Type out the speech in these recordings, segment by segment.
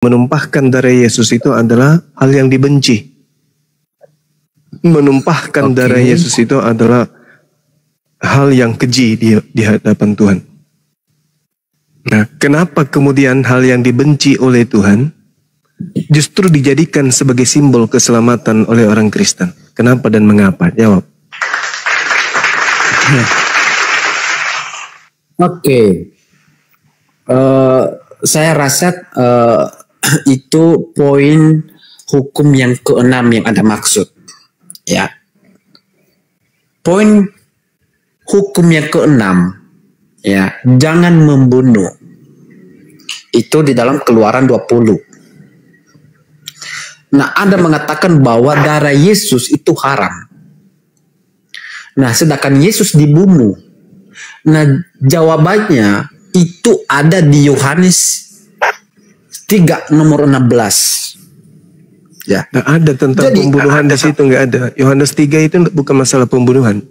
Menumpahkan darah Yesus itu adalah hal yang dibenci. Menumpahkan darah Yesus itu adalah hal yang keji di hadapan Tuhan. Nah, kenapa kemudian hal yang dibenci oleh Tuhan justru dijadikan sebagai simbol keselamatan oleh orang Kristen? Kenapa dan mengapa? Jawab. Saya rasa itu poin hukum yang keenam yang ada maksud. Ya. Poin hukum yang keenam, ya, jangan membunuh. Itu di dalam Keluaran 20. Nah, Anda mengatakan bahwa darah Yesus itu haram. Nah, sedangkan Yesus dibunuh. Nah, jawabannya itu ada di Yohanes 3 nomor 16. Ya. Nggak ada tentang pembunuhan di situ, nggak ada. Yohanes 3 itu bukan masalah pembunuhan.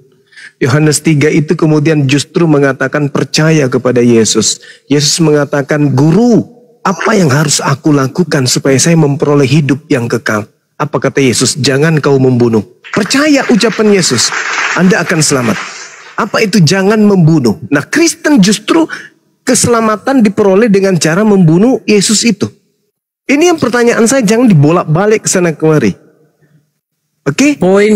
Yohanes 3 itu kemudian justru mengatakan percaya kepada Yesus. Yesus mengatakan, "Guru, apa yang harus aku lakukan supaya saya memperoleh hidup yang kekal?" Apa kata Yesus? "Jangan kau membunuh." Percaya ucapan Yesus, Anda akan selamat. Apa itu jangan membunuh? Nah, Kristen justru keselamatan diperoleh dengan cara membunuh Yesus itu. Ini yang pertanyaan saya, jangan dibolak-balik ke sana kemari. Oke? Poin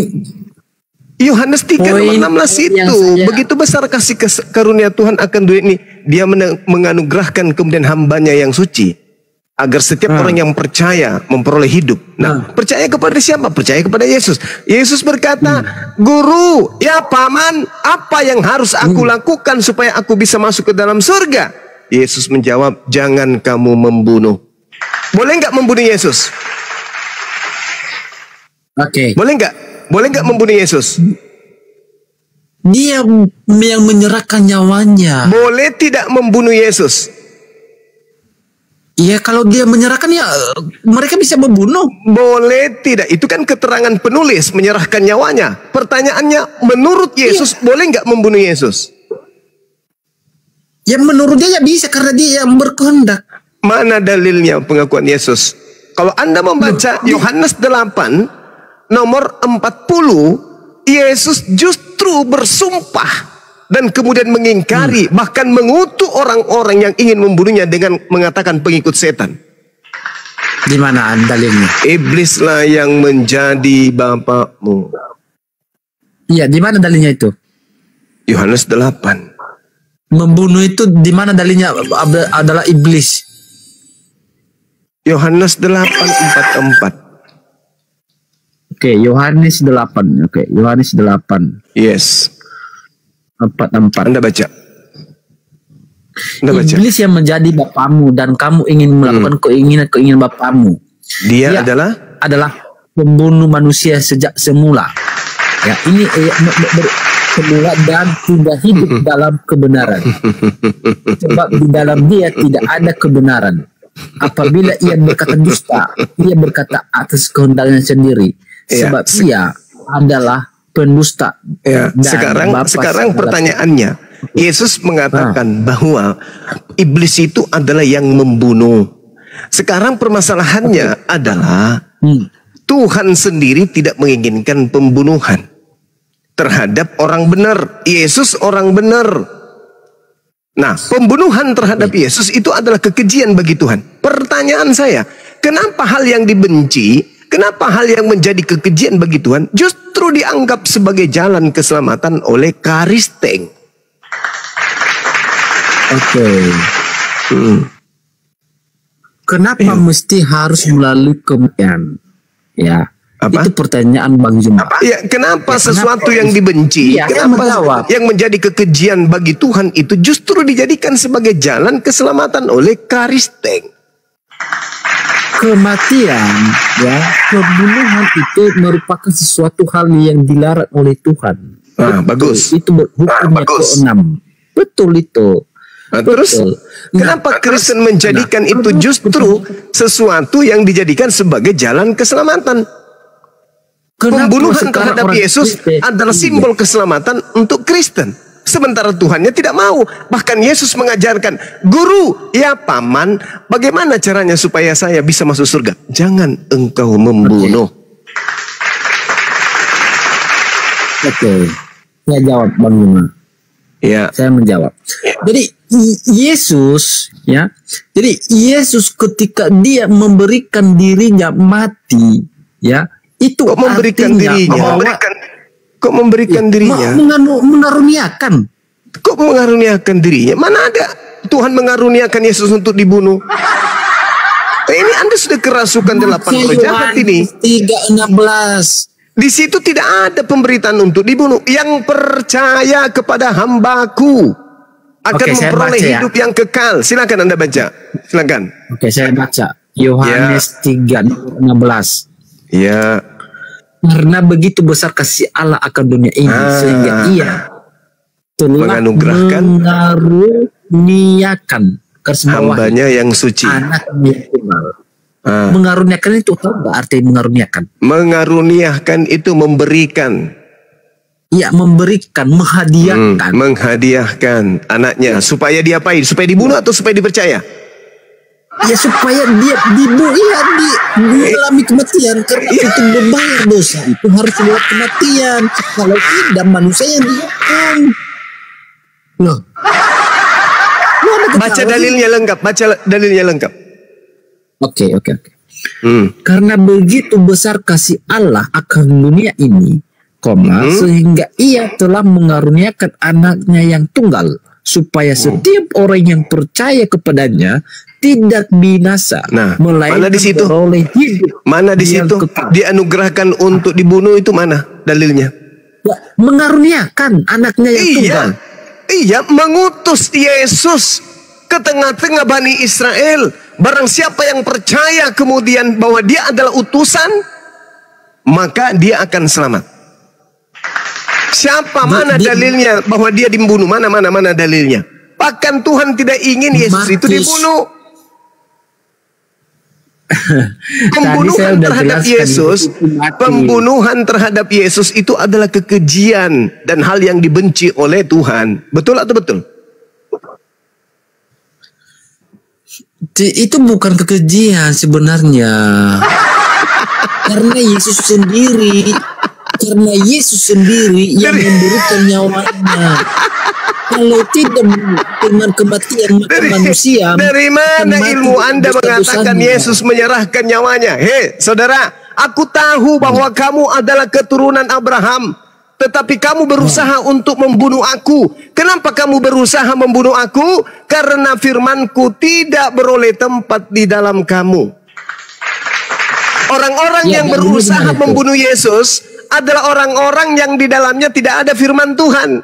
Yohanes 3 nomor 16 itu. Begitu besar kasih karunia Tuhan akan dunia ini. Dia menganugerahkan kemudian hambanya yang suci. Agar setiap orang yang percaya memperoleh hidup. Nah, percaya kepada siapa? Percaya kepada Yesus. Yesus berkata, "Guru, ya paman, apa yang harus aku lakukan supaya aku bisa masuk ke dalam surga?" Yesus menjawab, "Jangan kamu membunuh." Boleh nggak membunuh Yesus? Boleh nggak? Boleh nggak membunuh Yesus? Dia yang menyerahkan nyawanya. Boleh tidak membunuh Yesus? Iya, kalau dia menyerahkan ya mereka bisa membunuh. Boleh tidak? Itu kan keterangan penulis menyerahkan nyawanya. Pertanyaannya, menurut Yesus boleh nggak membunuh Yesus? Ya menurut dia ya bisa karena dia yang berkehendak. Mana dalilnya pengakuan Yesus? Kalau Anda membaca Yohanes 8 nomor 40, Yesus justru bersumpah dan kemudian mengingkari, bahkan mengutuk orang-orang yang ingin membunuhnya dengan mengatakan pengikut setan. Di mana dalilnya? Iblislah yang menjadi bapakmu. Iya, di mana dalilnya itu? Yohanes 8. Membunuh itu di mana dalilnya adalah iblis? Yohanes 8:44. Oke, Yohanes 8. Oke, Yohanes 8. Yes. 44. Anda baca. Iblis yang menjadi bapamu dan kamu ingin melakukan keinginan bapamu. Dia adalah pembunuh manusia sejak semula. Ya, ini semula dan tidak hidup dalam kebenaran. Sebab di dalam dia tidak ada kebenaran. Apabila ia berkata dusta, ia berkata atas kehendaknya sendiri. Sebab ia adalah pendusta. Ya, sekarang pertanyaannya, Yesus mengatakan bahwa iblis itu adalah yang membunuh. Sekarang permasalahannya adalah Tuhan sendiri tidak menginginkan pembunuhan terhadap orang benar. Yesus orang benar. Nah, pembunuhan terhadap Yesus itu adalah kekejian bagi Tuhan. Pertanyaan saya, kenapa hal yang dibenci, kenapa hal yang menjadi kekejian bagi Tuhan justru dianggap sebagai jalan keselamatan oleh Karisteng? Kenapa mesti harus melalui kematian? Ya. Apa? Itu pertanyaan Bang Juma. Ya, kenapa sesuatu yang dibenci, kenapa yang menjadi kekejian bagi Tuhan itu justru dijadikan sebagai jalan keselamatan oleh Karisteng? Kematian, ya, pembunuhan itu merupakan sesuatu hal yang dilarang oleh Tuhan. Bagus. Itu hukumnya ke-6. Betul itu. Terus kenapa Kristen menjadikan itu justru sesuatu yang dijadikan sebagai jalan keselamatan? Pembunuhan terhadap Yesus adalah simbol keselamatan untuk Kristen. Sementara Tuhannya tidak mau. Bahkan Yesus mengajarkan, guru, ya paman, bagaimana caranya supaya saya bisa masuk surga? Jangan engkau membunuh. Oke. Saya jawab Bang Yuma. Ya. Saya menjawab. Jadi Yesus, ya. Jadi Yesus ketika dia memberikan dirinya mati, ya, itu Kok memberikan dirinya? Kok memberikan dirinya? Mengaruniakan. Kok mengaruniakan dirinya? Mana ada Tuhan mengaruniakan Yesus untuk dibunuh? Ini Anda sudah kerasukan 8 roh jahat ini. 3:16. Di situ tidak ada pemberitaan untuk dibunuh. Yang percaya kepada hambaku akan memperoleh hidup yang kekal. Silakan Anda baca. Silakan. Oke, saya baca. Yohanes 3:16. Ya. Karena begitu besar kasih Allah akan dunia ini sehingga ia telah mengaruniakan hambanya yang suci. Anaknya tunggal. Mengaruniakan itu apa arti mengaruniakan? Mengaruniakan itu memberikan. Ya, memberikan, menghadiahkan. Menghadiahkan anaknya supaya diapain? Supaya dibunuh atau supaya dipercaya? Ya supaya dia dialami kematian karena itu membayar dosa itu harus lewat kematian. Kalau tidak manusia yang dihukum. Loh. Baca dalilnya lengkap. Baca dalilnya lengkap. Oke. Karena begitu besar kasih Allah akan dunia ini, sehingga ia telah mengaruniakan anaknya yang tunggal supaya setiap orang yang percaya kepadanya tidak binasa, mana di situ? Mana di situ? Dianugerahkan untuk dibunuh itu mana dalilnya? Ya, mengaruniakan anaknya yang tunggal. Iya, mengutus Yesus ke tengah-tengah Bani Israel. Barang siapa yang percaya kemudian bahwa dia adalah utusan, maka dia akan selamat. Siapa mana dalilnya bahwa dia dibunuh? Mana dalilnya? Bahkan Tuhan tidak ingin Yesus itu dibunuh. Pembunuhan terhadap Yesus itu adalah kekejian dan hal yang dibenci oleh Tuhan. Betul atau betul? Itu bukan kekejian sebenarnya. Karena Yesus sendiri yang memberikan nyawanya. Kalau tidak dengan kematian manusia. Dari mana ilmu Anda mengatakan Yesus menyerahkan nyawanya? Hei saudara, aku tahu bahwa kamu adalah keturunan Abraham, tetapi kamu berusaha untuk membunuh aku. Kenapa kamu berusaha membunuh aku? Karena firmanku tidak beroleh tempat di dalam kamu. Orang-orang yang berusaha membunuh Yesus adalah orang-orang yang di dalamnya tidak ada firman Tuhan.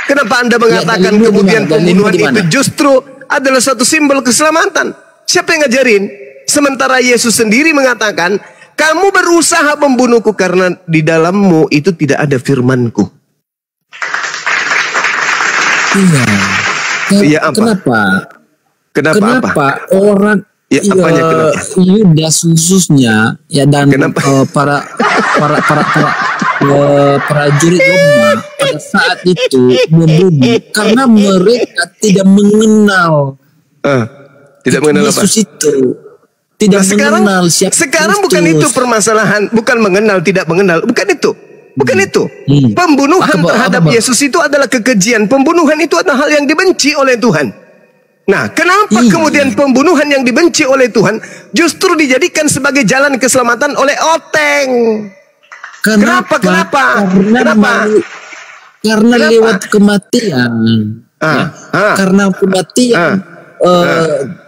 Kenapa Anda mengatakan kemudian pembunuhan itu justru adalah satu simbol keselamatan? Siapa yang ngajarin? Sementara Yesus sendiri mengatakan, kamu berusaha membunuhku karena di dalammu itu tidak ada firmanku. Iya. Iya apa? Kenapa orang Yudas khususnya ya dan para prajurit Roma pada saat itu membunuh karena mereka tidak mengenal Yesus itu. Tidak mengenal siapa sekarang Kristus. Bukan itu permasalahan, bukan mengenal tidak mengenal, bukan itu. Pembunuhan terhadap Yesus itu adalah kekejian. Pembunuhan itu adalah hal yang dibenci oleh Tuhan. Nah, kenapa kemudian pembunuhan yang dibenci oleh Tuhan justru dijadikan sebagai jalan keselamatan oleh oteng? Kenapa? Karena lewat kematian. Karena kematian.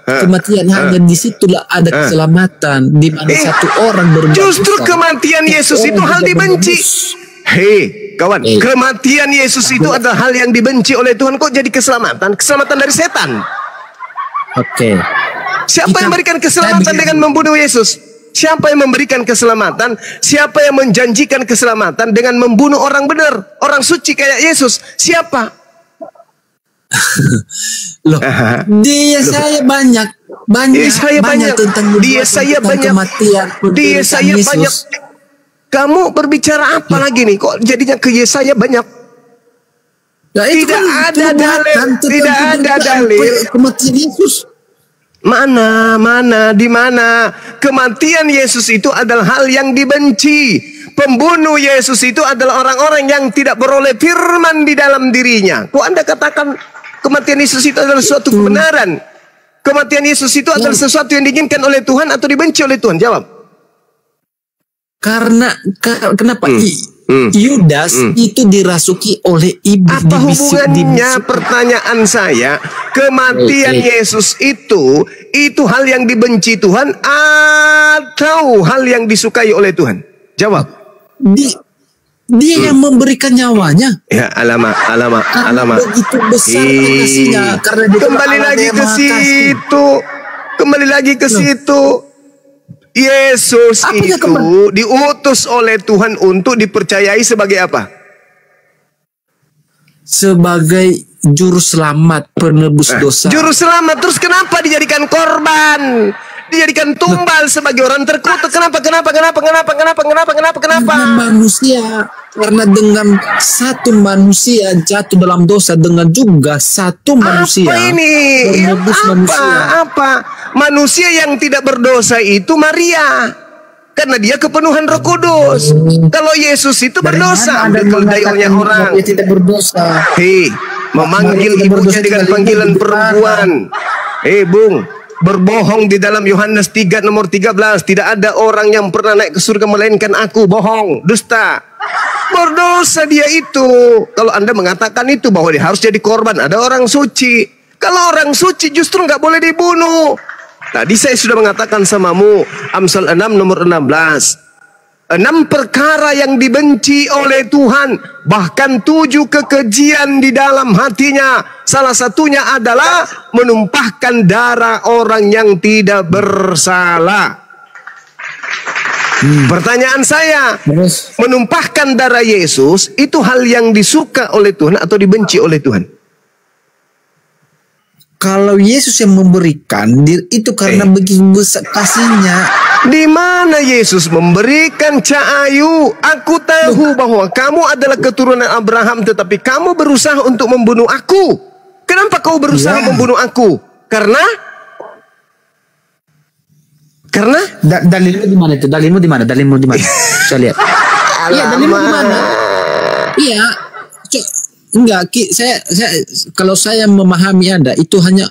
Kematian hanya disitulah ada keselamatan, di mana satu orang berbuat justru kematian Yesus itu hal dibenci. Hei kawan, kematian Yesus itu adalah hal yang dibenci oleh Tuhan. Kok jadi keselamatan? Keselamatan dari setan. Oke. Siapa yang memberikan keselamatan dengan membunuh Yesus? Siapa yang memberikan keselamatan? Siapa yang menjanjikan keselamatan dengan membunuh orang benar, orang suci kayak Yesus? Siapa? Loh, saya banyak tentang kematian. Saya banyak. Kamu berbicara apa lagi nih? Kok jadinya ke Yesaya banyak? Ya, itu Tidak kan ada dalil, tidak ada dalil. Kematian Yesus. Mana, di mana? Kematian Yesus itu adalah hal yang dibenci. Pembunuh Yesus itu adalah orang-orang yang tidak beroleh firman di dalam dirinya. Kok Anda katakan kematian Yesus itu adalah suatu kebenaran? Kematian Yesus itu adalah sesuatu yang diinginkan oleh Tuhan atau dibenci oleh Tuhan? Jawab. Kenapa Yudas itu dirasuki oleh iblis? Apa hubungannya? Pertanyaan saya, kematian Yesus itu hal yang dibenci Tuhan atau hal yang disukai oleh Tuhan? Jawab. Dia yang memberikan nyawanya. Ya, alamak. Begitu besar kasihnya, karena dia kembali lagi ke situ. Yesus itu diutus oleh Tuhan untuk dipercayai sebagai apa? Sebagai juru selamat, penebus dosa. Juru selamat. Terus kenapa dijadikan korban? Dijadikan tumbal sebagai orang terkutuk. Kenapa? Karena dengan satu manusia jatuh dalam dosa, dengan juga satu manusia menebus manusia. Manusia yang tidak berdosa itu Maria, karena dia kepenuhan Roh Kudus. Kalau Yesus itu berdosa, keledainya orang. Dia tidak berdosa. Memanggil ibunya dengan panggilan perempuan. Bung, berbohong di dalam Yohanes 3 nomor 13. Tidak ada orang yang pernah naik ke surga melainkan aku. Bohong, dusta. Berdosa dia itu. Kalau Anda mengatakan itu bahwa dia harus jadi korban, ada orang suci. Kalau orang suci justru nggak boleh dibunuh. Tadi saya sudah mengatakan samamu, Amsal 6 nomor 16. 6 perkara yang dibenci oleh Tuhan, bahkan 7 kekejian di dalam hatinya. Salah satunya adalah menumpahkan darah orang yang tidak bersalah. Pertanyaan saya, menumpahkan darah Yesus itu hal yang disuka oleh Tuhan atau dibenci oleh Tuhan? Kalau Yesus yang memberikan itu karena begitu besar kasihnya. Di mana Yesus memberikan Cahayu? Aku tahu bahwa kamu adalah keturunan Abraham, tetapi kamu berusaha untuk membunuh aku. Kenapa kau berusaha membunuh aku? Karena dalilmu di mana itu? Dalilmu di mana? Saya lihat. Iya, dalilmu di mana? Iya. Enggak, saya kalau saya memahami Anda itu hanya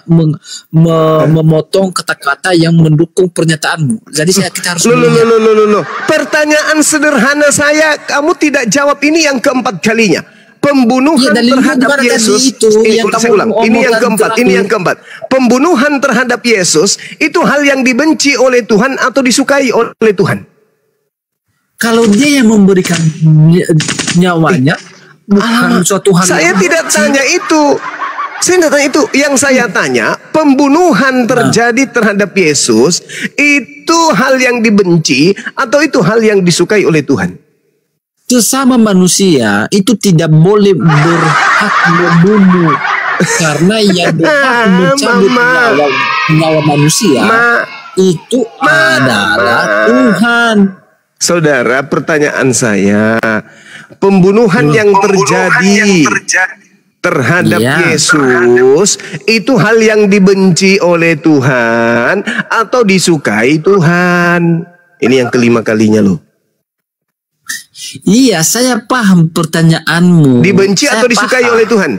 memotong kata-kata yang mendukung pernyataanmu. Jadi kita harus Loh. Pertanyaan sederhana saya, kamu tidak jawab ini yang keempat kalinya. Pembunuhan terhadap Yesus ini yang keempat. Pembunuhan terhadap Yesus itu hal yang dibenci oleh Tuhan atau disukai oleh Tuhan? Kalau dia yang memberikan nyawanya, bukan suatu hal. Saya tidak tanya itu. Yang saya tanya, pembunuhan terjadi terhadap Yesus itu hal yang dibenci atau itu hal yang disukai oleh Tuhan? Sesama manusia itu tidak boleh berhak membunuh, karena yang berhak mencabut nyawa manusia itu adalah Tuhan. Saudara, pertanyaan saya, pembunuhan yang terjadi terhadap Yesus itu hal yang dibenci oleh Tuhan atau disukai Tuhan? Ini yang kelima kalinya loh. Iya, saya paham pertanyaanmu. Dibenci atau disukai oleh Tuhan?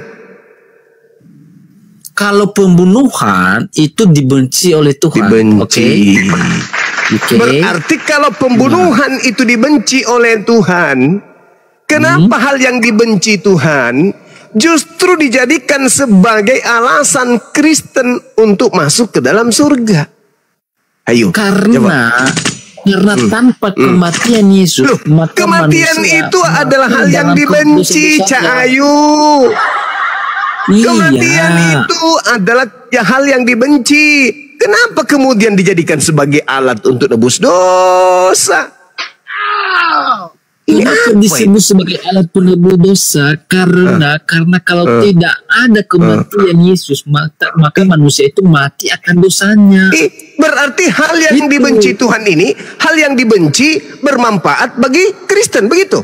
Kalau pembunuhan itu dibenci oleh Tuhan. Dibenci. Berarti kalau pembunuhan itu dibenci oleh Tuhan, kenapa hal yang dibenci Tuhan justru dijadikan sebagai alasan Kristen untuk masuk ke dalam surga? Ayo. Karena tanpa kematian Yesus, maka kematian itu adalah hal yang dibenci, Cahayu. Kematian itu adalah hal yang dibenci. Kenapa kemudian dijadikan sebagai alat untuk nebus dosa? Kenapa disebut sebagai alat penebus dosa? Karena kalau tidak ada kematian Yesus, maka manusia itu mati akan dosanya. Berarti hal yang dibenci Tuhan ini, hal yang dibenci bermanfaat bagi Kristen, begitu?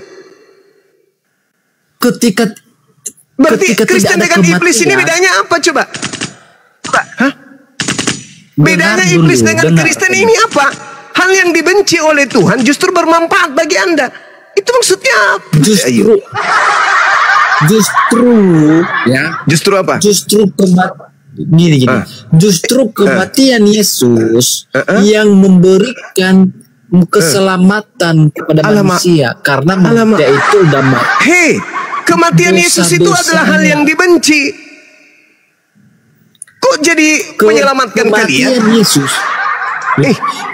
Ketika Berarti Kristen dengan iblis ini bedanya apa coba? Hah? Bedanya iblis dengan Kristen ini apa? Hal yang dibenci oleh Tuhan justru bermanfaat bagi Anda. Itu maksudnya apa? Justru apa? Justru gini. Justru kematian Yesus yang memberikan keselamatan kepada manusia, karena manusia itu udah mati. Kematian Yesus itu adalah hal yang dibenci. Kok jadi menyelamatkan kalian?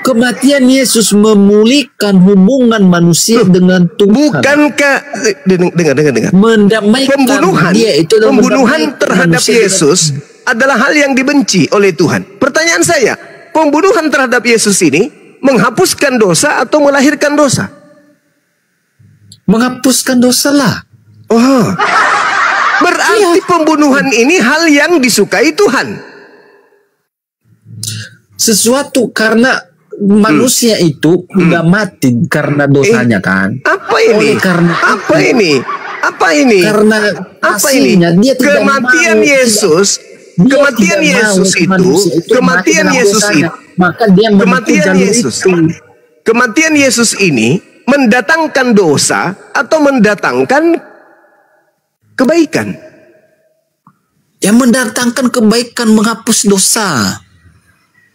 Kematian Yesus memulihkan hubungan manusia dengan Tuhan. Bukankah dengar. Mendamaikan pembunuhan terhadap Yesus adalah hal yang dibenci oleh Tuhan. Pertanyaan saya, pembunuhan terhadap Yesus ini menghapuskan dosa atau melahirkan dosa? Menghapuskan dosa lah. Oh, berarti pembunuhan ini hal yang disukai Tuhan. Sesuatu karena manusia itu udah mati karena dosanya kan. Apa ini? Apa ini? Karena aslinya dia tidak kematian mau, Yesus. Kematian Yesus itu, maka dia kematian Yesus ini mendatangkan dosa atau mendatangkan kebaikan? Yang mendatangkan kebaikan, menghapus dosa.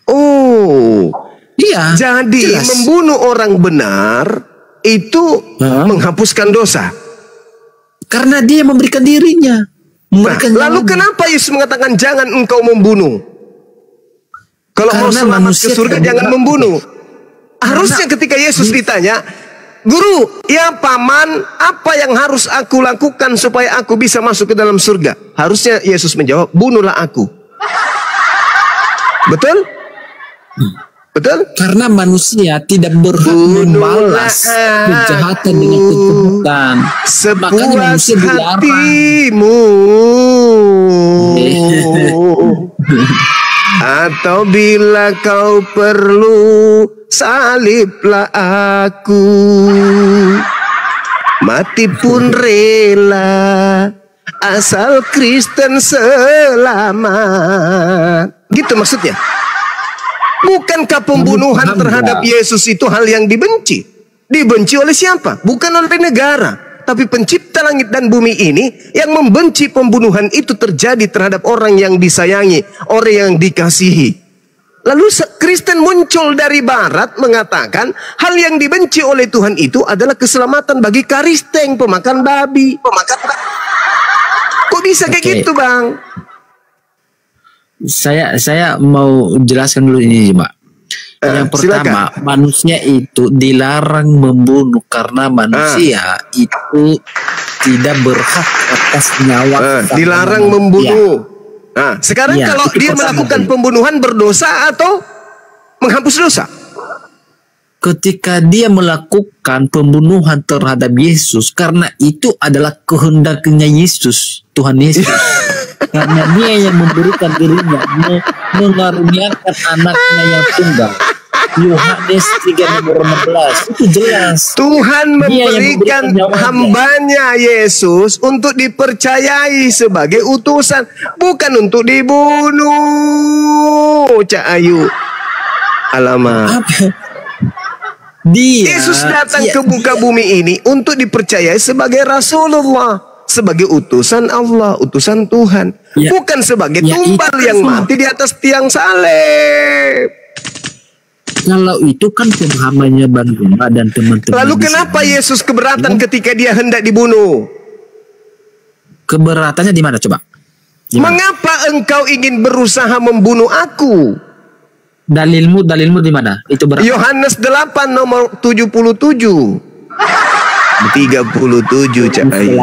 Oh, iya. Jadi jelas. Membunuh orang benar itu menghapuskan dosa. Karena dia memberikan dirinya. Lalu kenapa Yesus mengatakan jangan engkau membunuh? Kalau mau selamat ke surga jangan membunuh. Harusnya ketika Yesus ditanya, Guru, ya Paman, apa yang harus aku lakukan supaya aku bisa masuk ke dalam surga? Harusnya Yesus menjawab, bunuhlah aku. Betul? Betul? Karena manusia tidak berhak membalas kejahatan dengan kejahatan. Sepuas hatimu. Atau bila kau perlu, saliblah aku. Mati pun rela, asal Kristen selamat. Gitu maksudnya. Bukankah pembunuhan terhadap Yesus itu hal yang dibenci? Dibenci oleh siapa? Bukan oleh negara, tapi pencipta langit dan bumi ini yang membenci pembunuhan itu terjadi terhadap orang yang disayangi, orang yang dikasihi. Lalu Kristen muncul dari barat mengatakan hal yang dibenci oleh Tuhan itu adalah keselamatan bagi karisteng, pemakan babi. Kok bisa kayak gitu, Bang? Saya mau jelaskan dulu ini, Pak. Yang pertama, manusia itu dilarang membunuh karena manusia itu tidak berhak atas nyawa. Dilarang membunuh. Nah, sekarang kalau dia melakukan pembunuhan berdosa atau menghapus dosa? Ketika dia melakukan pembunuhan terhadap Yesus, karena itu adalah kehendaknya Yesus, Tuhan Yesus. Karena dia yang memberikan dirinya, mengaruniakan anaknya yang tunggal. Yohanes 3:16 itu jelas. Tuhan memberikan hambanya Yesus untuk dipercayai sebagai utusan, bukan untuk dibunuh. Cak Ayu, alamak. Yesus datang ke muka bumi ini untuk dipercayai sebagai Rasulullah, sebagai utusan Allah, utusan Tuhan, bukan sebagai tumbal yang mati di atas tiang salib. Kalau itu kan pemahamannya Bang Gumba dan teman-teman. Lalu kenapa Yesus keberatan ketika dia hendak dibunuh? Keberatannya di mana coba? Mengapa engkau ingin berusaha membunuh aku? Dalilmu di mana? Itu berapa? Yohanes 8 nomor 77. 37 Cak Ayu.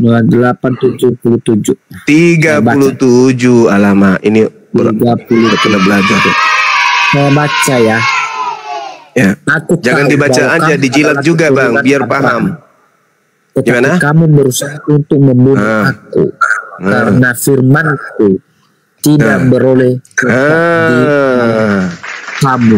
8:77. 37 alamak. Ini kena belajar. Saya baca ya. Aku jangan dibaca aja, dijilat juga Bang, biar paham. Gimana? Kamu berusaha untuk membunuh aku karena firmanku tidak beroleh di kamu.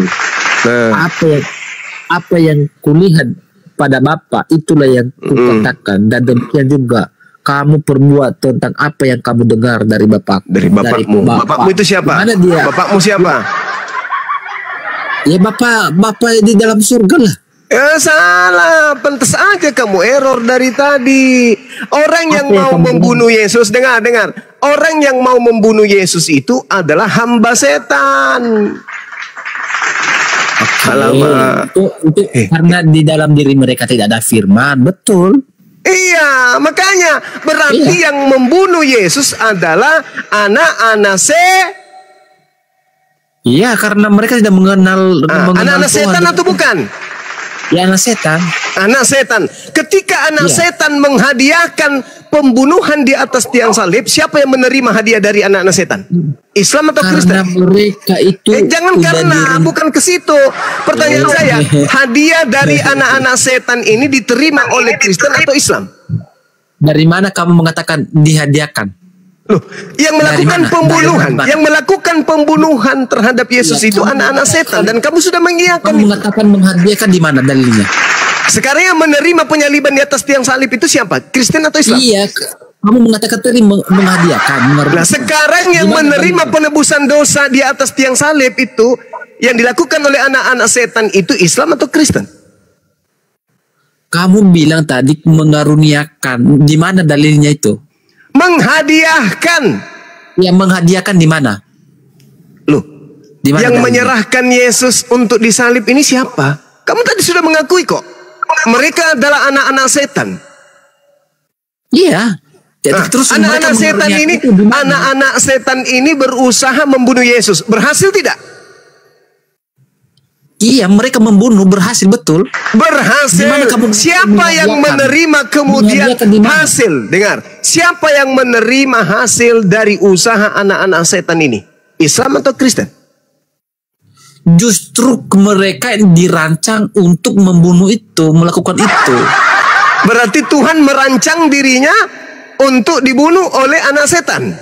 Apa yang kulihat pada Bapa itulah yang kukatakan, dan demikian juga kamu perbuat tentang apa yang kamu dengar dari Bapak. Dari bapakmu. Bapakmu itu siapa? Mana dia? Bapakmu siapa? Ya Bapak di dalam surga lah. Salah, pantas aja kamu error dari tadi. Orang yang mau membunuh Yesus, dengar. Orang yang mau membunuh Yesus itu adalah hamba setan. Alamak. Itu karena di dalam diri mereka tidak ada firman, betul. Iya, makanya berarti yang membunuh Yesus adalah anak-anak Iya, karena mereka tidak mengenal anak-anak setan atau bukan? Ya, anak setan. Anak setan. Ketika anak setan menghadiahkan pembunuhan di atas tiang salib, siapa yang menerima hadiah dari anak-anak setan? Islam atau Kristen? Karena mereka itu jangan bukan ke situ. Pertanyaan saya, hadiah dari anak-anak setan ini diterima oleh Kristen atau Islam? Dari mana kamu mengatakan dihadiahkan? Loh, yang melakukan pembunuhan terhadap Yesus itu anak-anak setan, dan kamu sudah mengiyakan. Kamu mengatakan menghadiahkan, di mana dalilnya? Sekarang yang menerima penyaliban di atas tiang salib itu siapa? Kristen atau Islam? Iya, kamu mengatakan tadi menghadiahkan. Nah, sekarang yang menerima penebusan dosa di atas tiang salib itu yang dilakukan oleh anak-anak setan itu Islam atau Kristen? Kamu bilang tadi mengaruniakan, di mana dalilnya itu? Menghadiahkan. Yang menghadiahkan di mana? Loh, dimana yang dalilnya? menyerahkan Yesus untuk disalib ini siapa? Kamu tadi sudah mengakui kok. Mereka adalah anak-anak setan. Iya. Jadi terus anak-anak setan ini berusaha membunuh Yesus. Berhasil tidak? Iya, mereka membunuh, berhasil, betul. Berhasil. Siapa yang menerima kemudian hasil? Dengar. Siapa yang menerima hasil dari usaha anak-anak setan ini? Islam atau Kristen? Justru mereka yang dirancang untuk membunuh itu, melakukan itu. Berarti Tuhan merancang dirinya untuk dibunuh oleh anak setan.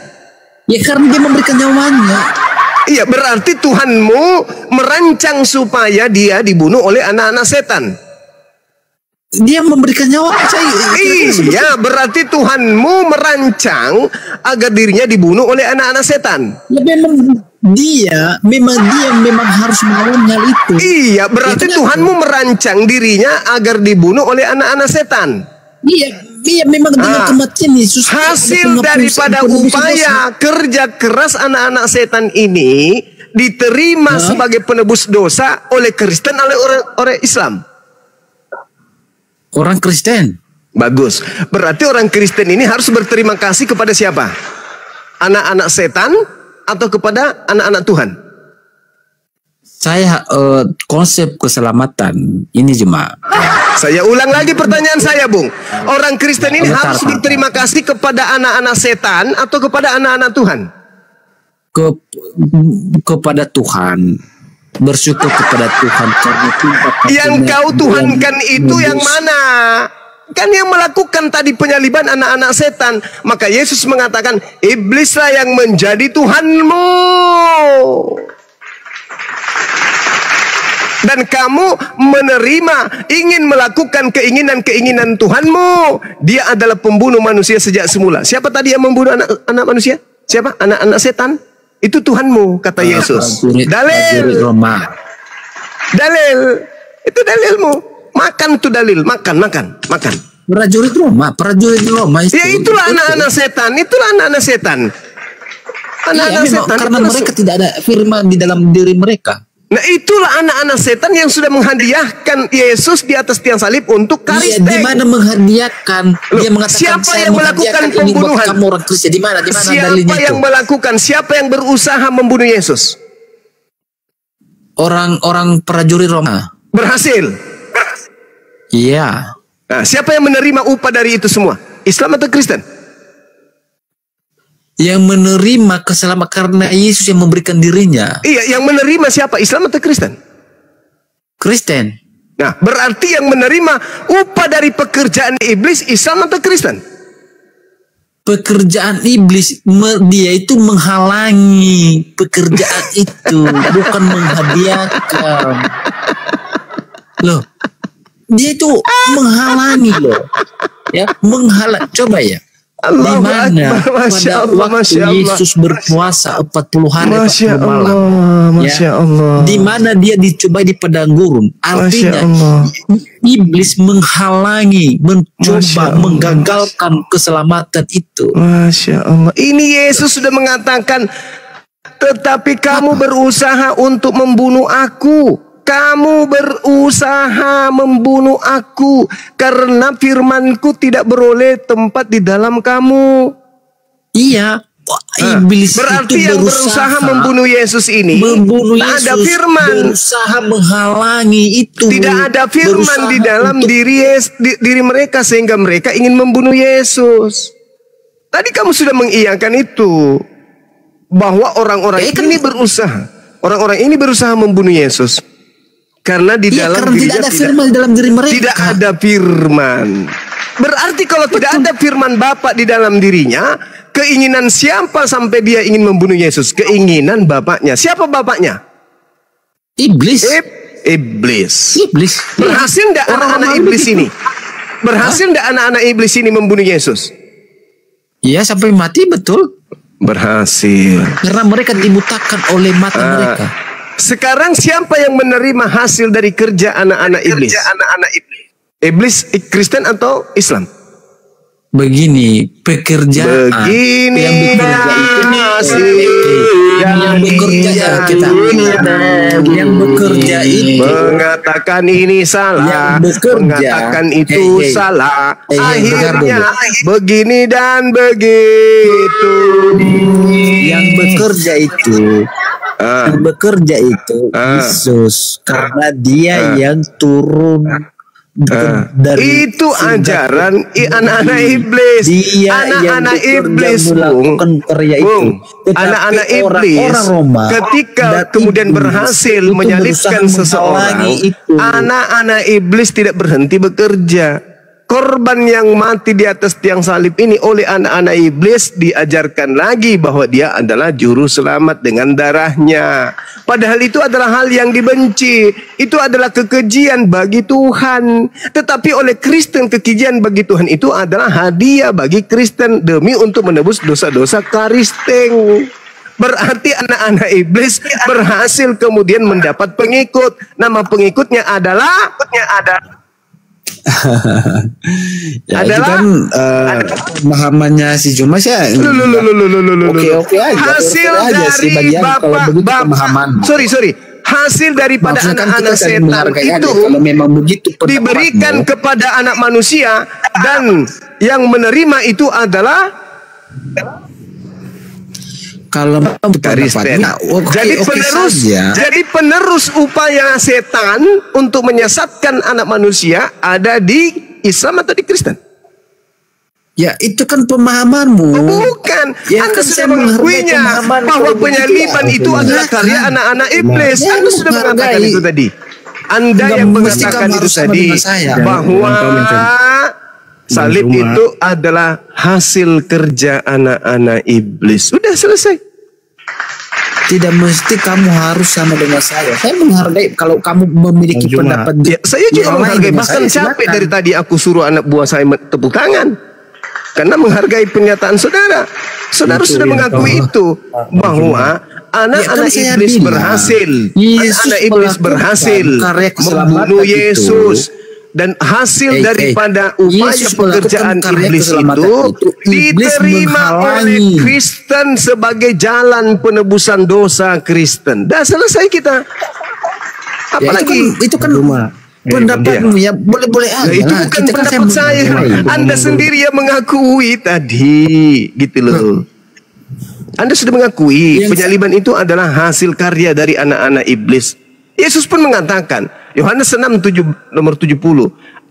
Ya, karena dia memberikan nyawanya. Iya, berarti Tuhanmu merancang supaya dia dibunuh oleh anak-anak setan. Dia memberikan nyawa. Iya, berarti Tuhanmu merancang agar dirinya dibunuh oleh anak-anak setan. Ya, memang dia harus melawan hal itu. Iya, berarti Tuhanmu merancang dirinya agar dibunuh oleh anak-anak setan. Iya, memang dengan kematian Yesus. Hasil daripada upaya kerja keras anak-anak setan ini diterima sebagai penebus dosa oleh Kristen, oleh orang Islam. Orang Kristen. Bagus. Berarti orang Kristen ini harus berterima kasih kepada siapa? Anak-anak setan atau kepada anak-anak Tuhan? Saya konsep keselamatan ini jemaah. Saya ulang lagi pertanyaan saya, Bung. Orang Kristen ini harus berterima kasih kepada anak-anak setan atau kepada anak-anak Tuhan? Kepada Tuhan. Bersyukur kepada Tuhan karena yang kau Tuhankan itu yang mana? Kan yang melakukan tadi penyaliban anak-anak setan. Maka Yesus mengatakan, iblislah yang menjadi Tuhanmu. Dan kamu menerima, ingin melakukan keinginan-keinginan Tuhanmu. Dia adalah pembunuh manusia sejak semula. Siapa tadi yang membunuh anak manusia? Siapa? Anak-anak setan? Itu Tuhanmu, kata Yesus. Dalil. Dalil. Itu dalilmu. Makan tuh dalil. Makan. Prajurit Roma itu. Ya, itulah anak-anak setan. Anak-anak setan. Karena mereka tidak ada firman di dalam diri mereka. Nah, itulah anak-anak setan yang sudah menghadiahkan Yesus di atas tiang salib untuk karisteng. Di mana menghadiahkan? Dia mengatakan, siapa yang melakukan pembunuhan? Kamu orang Kristen. Di mana siapa dalilnya yang itu? melakukan? Siapa yang berusaha membunuh Yesus? Orang prajurit Roma. Berhasil. Iya. Nah, siapa yang menerima upah dari itu semua? Islam atau Kristen? Yang menerima keselamatan karena Yesus yang memberikan dirinya. Iya, yang menerima siapa? Islam atau Kristen? Kristen. Nah, berarti yang menerima upah dari pekerjaan iblis Islam atau Kristen? Pekerjaan iblis, dia itu menghalangi pekerjaan itu, bukan menghadiahkan. Loh, dia itu menghalangi loh. Ya, coba ya. Di mana Masya pada Allah, waktu Masya Allah. Yesus berpuasa 40 hari Masya 40 malam. Allah, Masya Allah. Di mana dia dicobai di padang gurun. Artinya iblis menghalangi, mencoba menggagalkan keselamatan itu. Masya Allah. Ini Yesus sudah mengatakan, tetapi kamu berusaha untuk membunuh aku. Kamu berusaha membunuh aku karena firmanku tidak beroleh tempat di dalam kamu. Iya, iblis berarti itu yang berusaha membunuh Yesus ini tidak ada firman, berusaha menghalangi itu. Tidak ada firman di dalam diri mereka sehingga mereka ingin membunuh Yesus. Tadi kamu sudah mengiyakan itu bahwa orang-orang ini berusaha, orang-orang ini berusaha membunuh Yesus. Karena di dalam tidak ada firman di dalam diri mereka. Tidak ada firman. Berarti kalau tidak ada firman Bapa di dalam dirinya, keinginan siapa sampai dia ingin membunuh Yesus? Keinginan bapaknya. Siapa bapaknya? Iblis. Iblis. Iblis. Berhasil tidak anak-anak iblis ini? Berhasil tidak anak-anak iblis ini membunuh Yesus? Iya, sampai mati, betul. Berhasil. Karena mereka dibutakan oleh mata mereka. Sekarang siapa yang menerima hasil dari kerja anak-anak iblis? Iblis Kristen atau Islam? Begini, pekerjaan yang bekerja itu mengatakan ini salah, mengatakan itu salah, akhirnya begini dan begitu. Yang bekerja itu Yesus, karena dia yang turun dari itu ajaran anak-anak iblis. Anak-anak iblis, anak-anak iblis ketika kemudian berhasil menyalibkan seseorang, anak-anak iblis tidak berhenti bekerja. Korban yang mati di atas tiang salib ini oleh anak-anak iblis diajarkan lagi bahwa dia adalah juru selamat dengan darahnya. Padahal itu adalah hal yang dibenci. Itu adalah kekejian bagi Tuhan. Tetapi oleh Kristen, kekejian bagi Tuhan itu adalah hadiah bagi Kristen demi untuk menebus dosa-dosa Kristen. Berarti anak-anak iblis berhasil kemudian mendapat pengikut. Nama pengikutnya adalah adalah pemahamannya si Jumas ya. Oke aja. Hasil dari hasil daripada anak-anak setan itu kalau memang begitu diberikan kepada anak manusia, dan yang menerima itu adalah kalau Kristen. Jadi penerus upaya setan untuk menyesatkan anak manusia ada di Islam atau di Kristen? Ya, itu kan pemahamanmu. Bukan. Ya, Anda sudah mengakuinya bahwa penyaliban itu adalah karya anak-anak iblis. Anda sudah mengatakan itu tadi. Anda yang mengatakan itu tadi bahwa salib itu adalah hasil kerja anak-anak iblis. Sudah selesai. Tidak mesti kamu harus sama dengan saya. Saya menghargai kalau kamu memiliki pendapat. Ya, saya juga menghargai. Bahkan capek dari tadi aku suruh anak buah saya tepuk tangan. Karena menghargai pernyataan saudara. Saudara sudah mengakui itu. Bahwa anak-anak iblis berhasil. Anak-anak iblis berhasil membunuh Yesus. Dan hasil daripada upaya pekerjaan iblis itu diterima oleh Kristen sebagai jalan penebusan dosa Kristen. Dah selesai kita. Apalagi itu kan pendapatmu ya, boleh-boleh aja. Itu bukan pendapat saya. Anda sendiri yang mengakui tadi, gitu loh. Anda sudah mengakui penyaliban itu adalah hasil karya dari anak-anak iblis. Yesus pun mengatakan, Yohanes 6 nomor 70,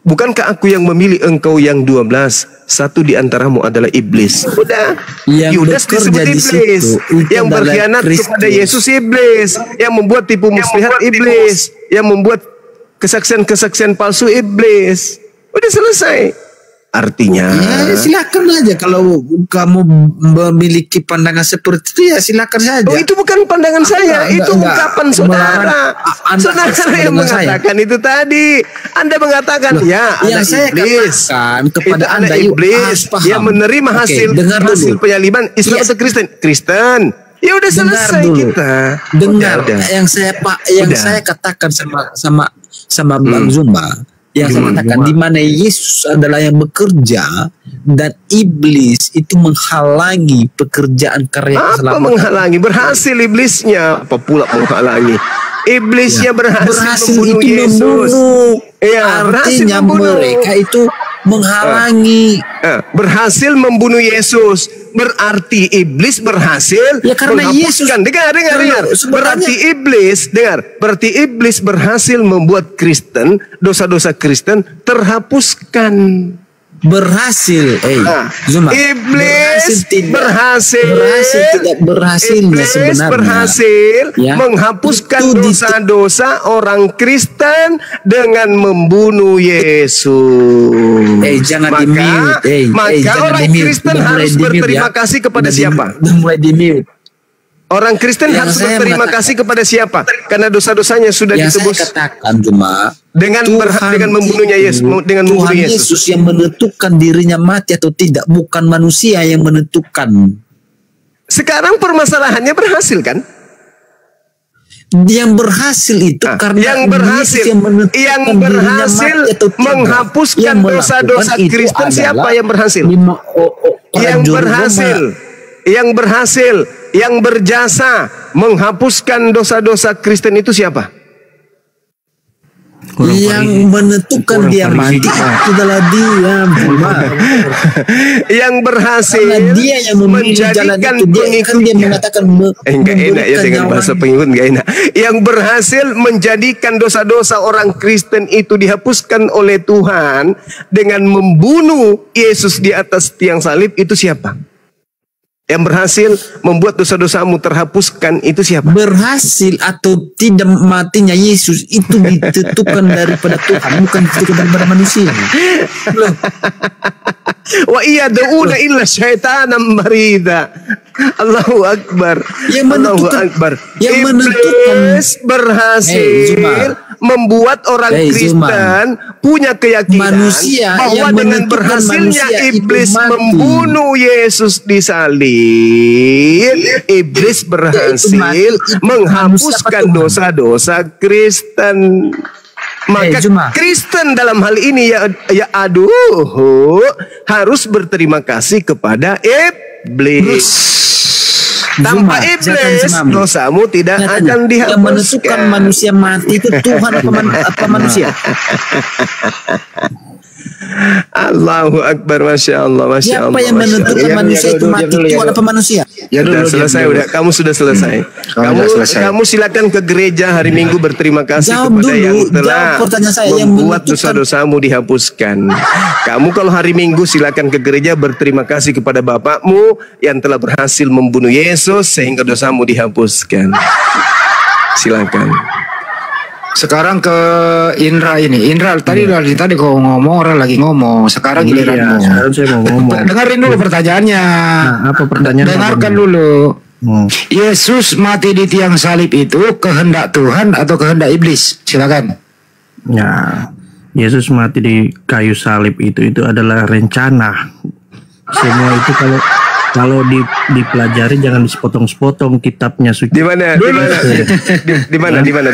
bukankah aku yang memilih engkau yang 12, satu di antaramu adalah iblis. Udah, Yudas disebut iblis, yang berkhianat kepada Yesus iblis, yang membuat tipu muslihat iblis, yang membuat kesaksian-kesaksian palsu iblis. Udah selesai. Artinya ya silakan aja, kalau kamu memiliki pandangan seperti itu ya silakan saja. Oh, itu bukan pandangan saya, itu ungkapan saudara. Saudara yang mengatakan itu tadi. Anda mengatakan yang saya iblis katakan kepada itu Anda iblis yang menerima hasil penyaliban. Islam atau Kristen? Ya udah selesai kita. Dengar yang saya katakan sama Bang Zumba. Yang saya katakan di mana Yesus adalah yang bekerja dan iblis itu menghalangi pekerjaan karya keselamatan. Apa menghalangi? Berhasil iblisnya. Apa pula menghalangi? Iblisnya berhasil membunuh Yesus. Artinya mereka itu menghalangi. Berhasil membunuh Yesus. Berarti iblis berhasil karena Yesus. Dengar. Berarti iblis berhasil membuat Kristen, dosa-dosa Kristen terhapuskan. Berhasil, Zuma. Iblis berhasil menghapuskan dosa-dosa orang Kristen dengan membunuh Yesus. Jangan maka orang Kristen harus berterima kasih kepada siapa? Orang Kristen harus berterima kasih kepada siapa? Karena dosa-dosanya sudah ditebus. Saya katakan cuma dengan membunuhnya Yesus, dengan membunuh Yesus yang menentukan dirinya mati atau tidak, bukan manusia yang menentukan. Sekarang permasalahannya berhasil kan? Yang berhasil itu karena yang berhasil menghapuskan dosa-dosa Kristen. Siapa yang berhasil? Yang berjasa menghapuskan dosa-dosa Kristen itu siapa? Yang menentukan dia mati itu adalah dia. Yang berhasil dia yang menjadikan pengikutnya. Dia mengatakan enggak enak ya dengan bahasa pengikut, enggak enak. Yang berhasil menjadikan dosa-dosa orang Kristen itu dihapuskan oleh Tuhan dengan membunuh Yesus di atas tiang salib itu siapa? Yang berhasil membuat dosa-dosamu terhapuskan itu siapa? Berhasil atau tidak matinya Yesus itu ditentukan daripada Tuhan, bukan ditentukan daripada manusia. Wa iyad'una illa syaitanan marida. Allahu Akbar. Yang menentukan berhasil membuat orang Kristen punya keyakinan bahwa dengan berhasilnya iblis membunuh Yesus di salib, iblis berhasil menghapuskan dosa-dosa Kristen. Maka Kristen dalam hal ini harus berterima kasih kepada iblis. Tanpa iblis dosamu tidak akan dihapuskan. Yang menentukan manusia mati itu Tuhan apa manusia? Allahu Akbar, Masya Allah. Siapa yang menentukan manusia itu mati? Tuhan apa manusia? Sudah selesai, kamu sudah selesai. Kamu silakan ke gereja hari Minggu berterima kasih kepada yang telah membuat dosa-dosamu dihapuskan. Kamu kalau hari Minggu silakan ke gereja berterima kasih kepada Bapakmu yang telah berhasil membunuh Yesus sehingga dosamu dihapuskan. Silakan. Sekarang ke Indra ini. Indra, tadi kau ngomong, orang lagi ngomong. Sekarang giliranmu. Sekarang saya mau ngomong. Dengerin dulu pertanyaannya. Apa pertanyaan? Dengarkan dulu. Yesus mati di tiang salib itu kehendak Tuhan atau kehendak iblis? Silakan. Ya, Yesus mati di kayu salib itu adalah rencana. Semua itu kalau dipelajari jangan disepotong-sepotong kitabnya suci. Di mana?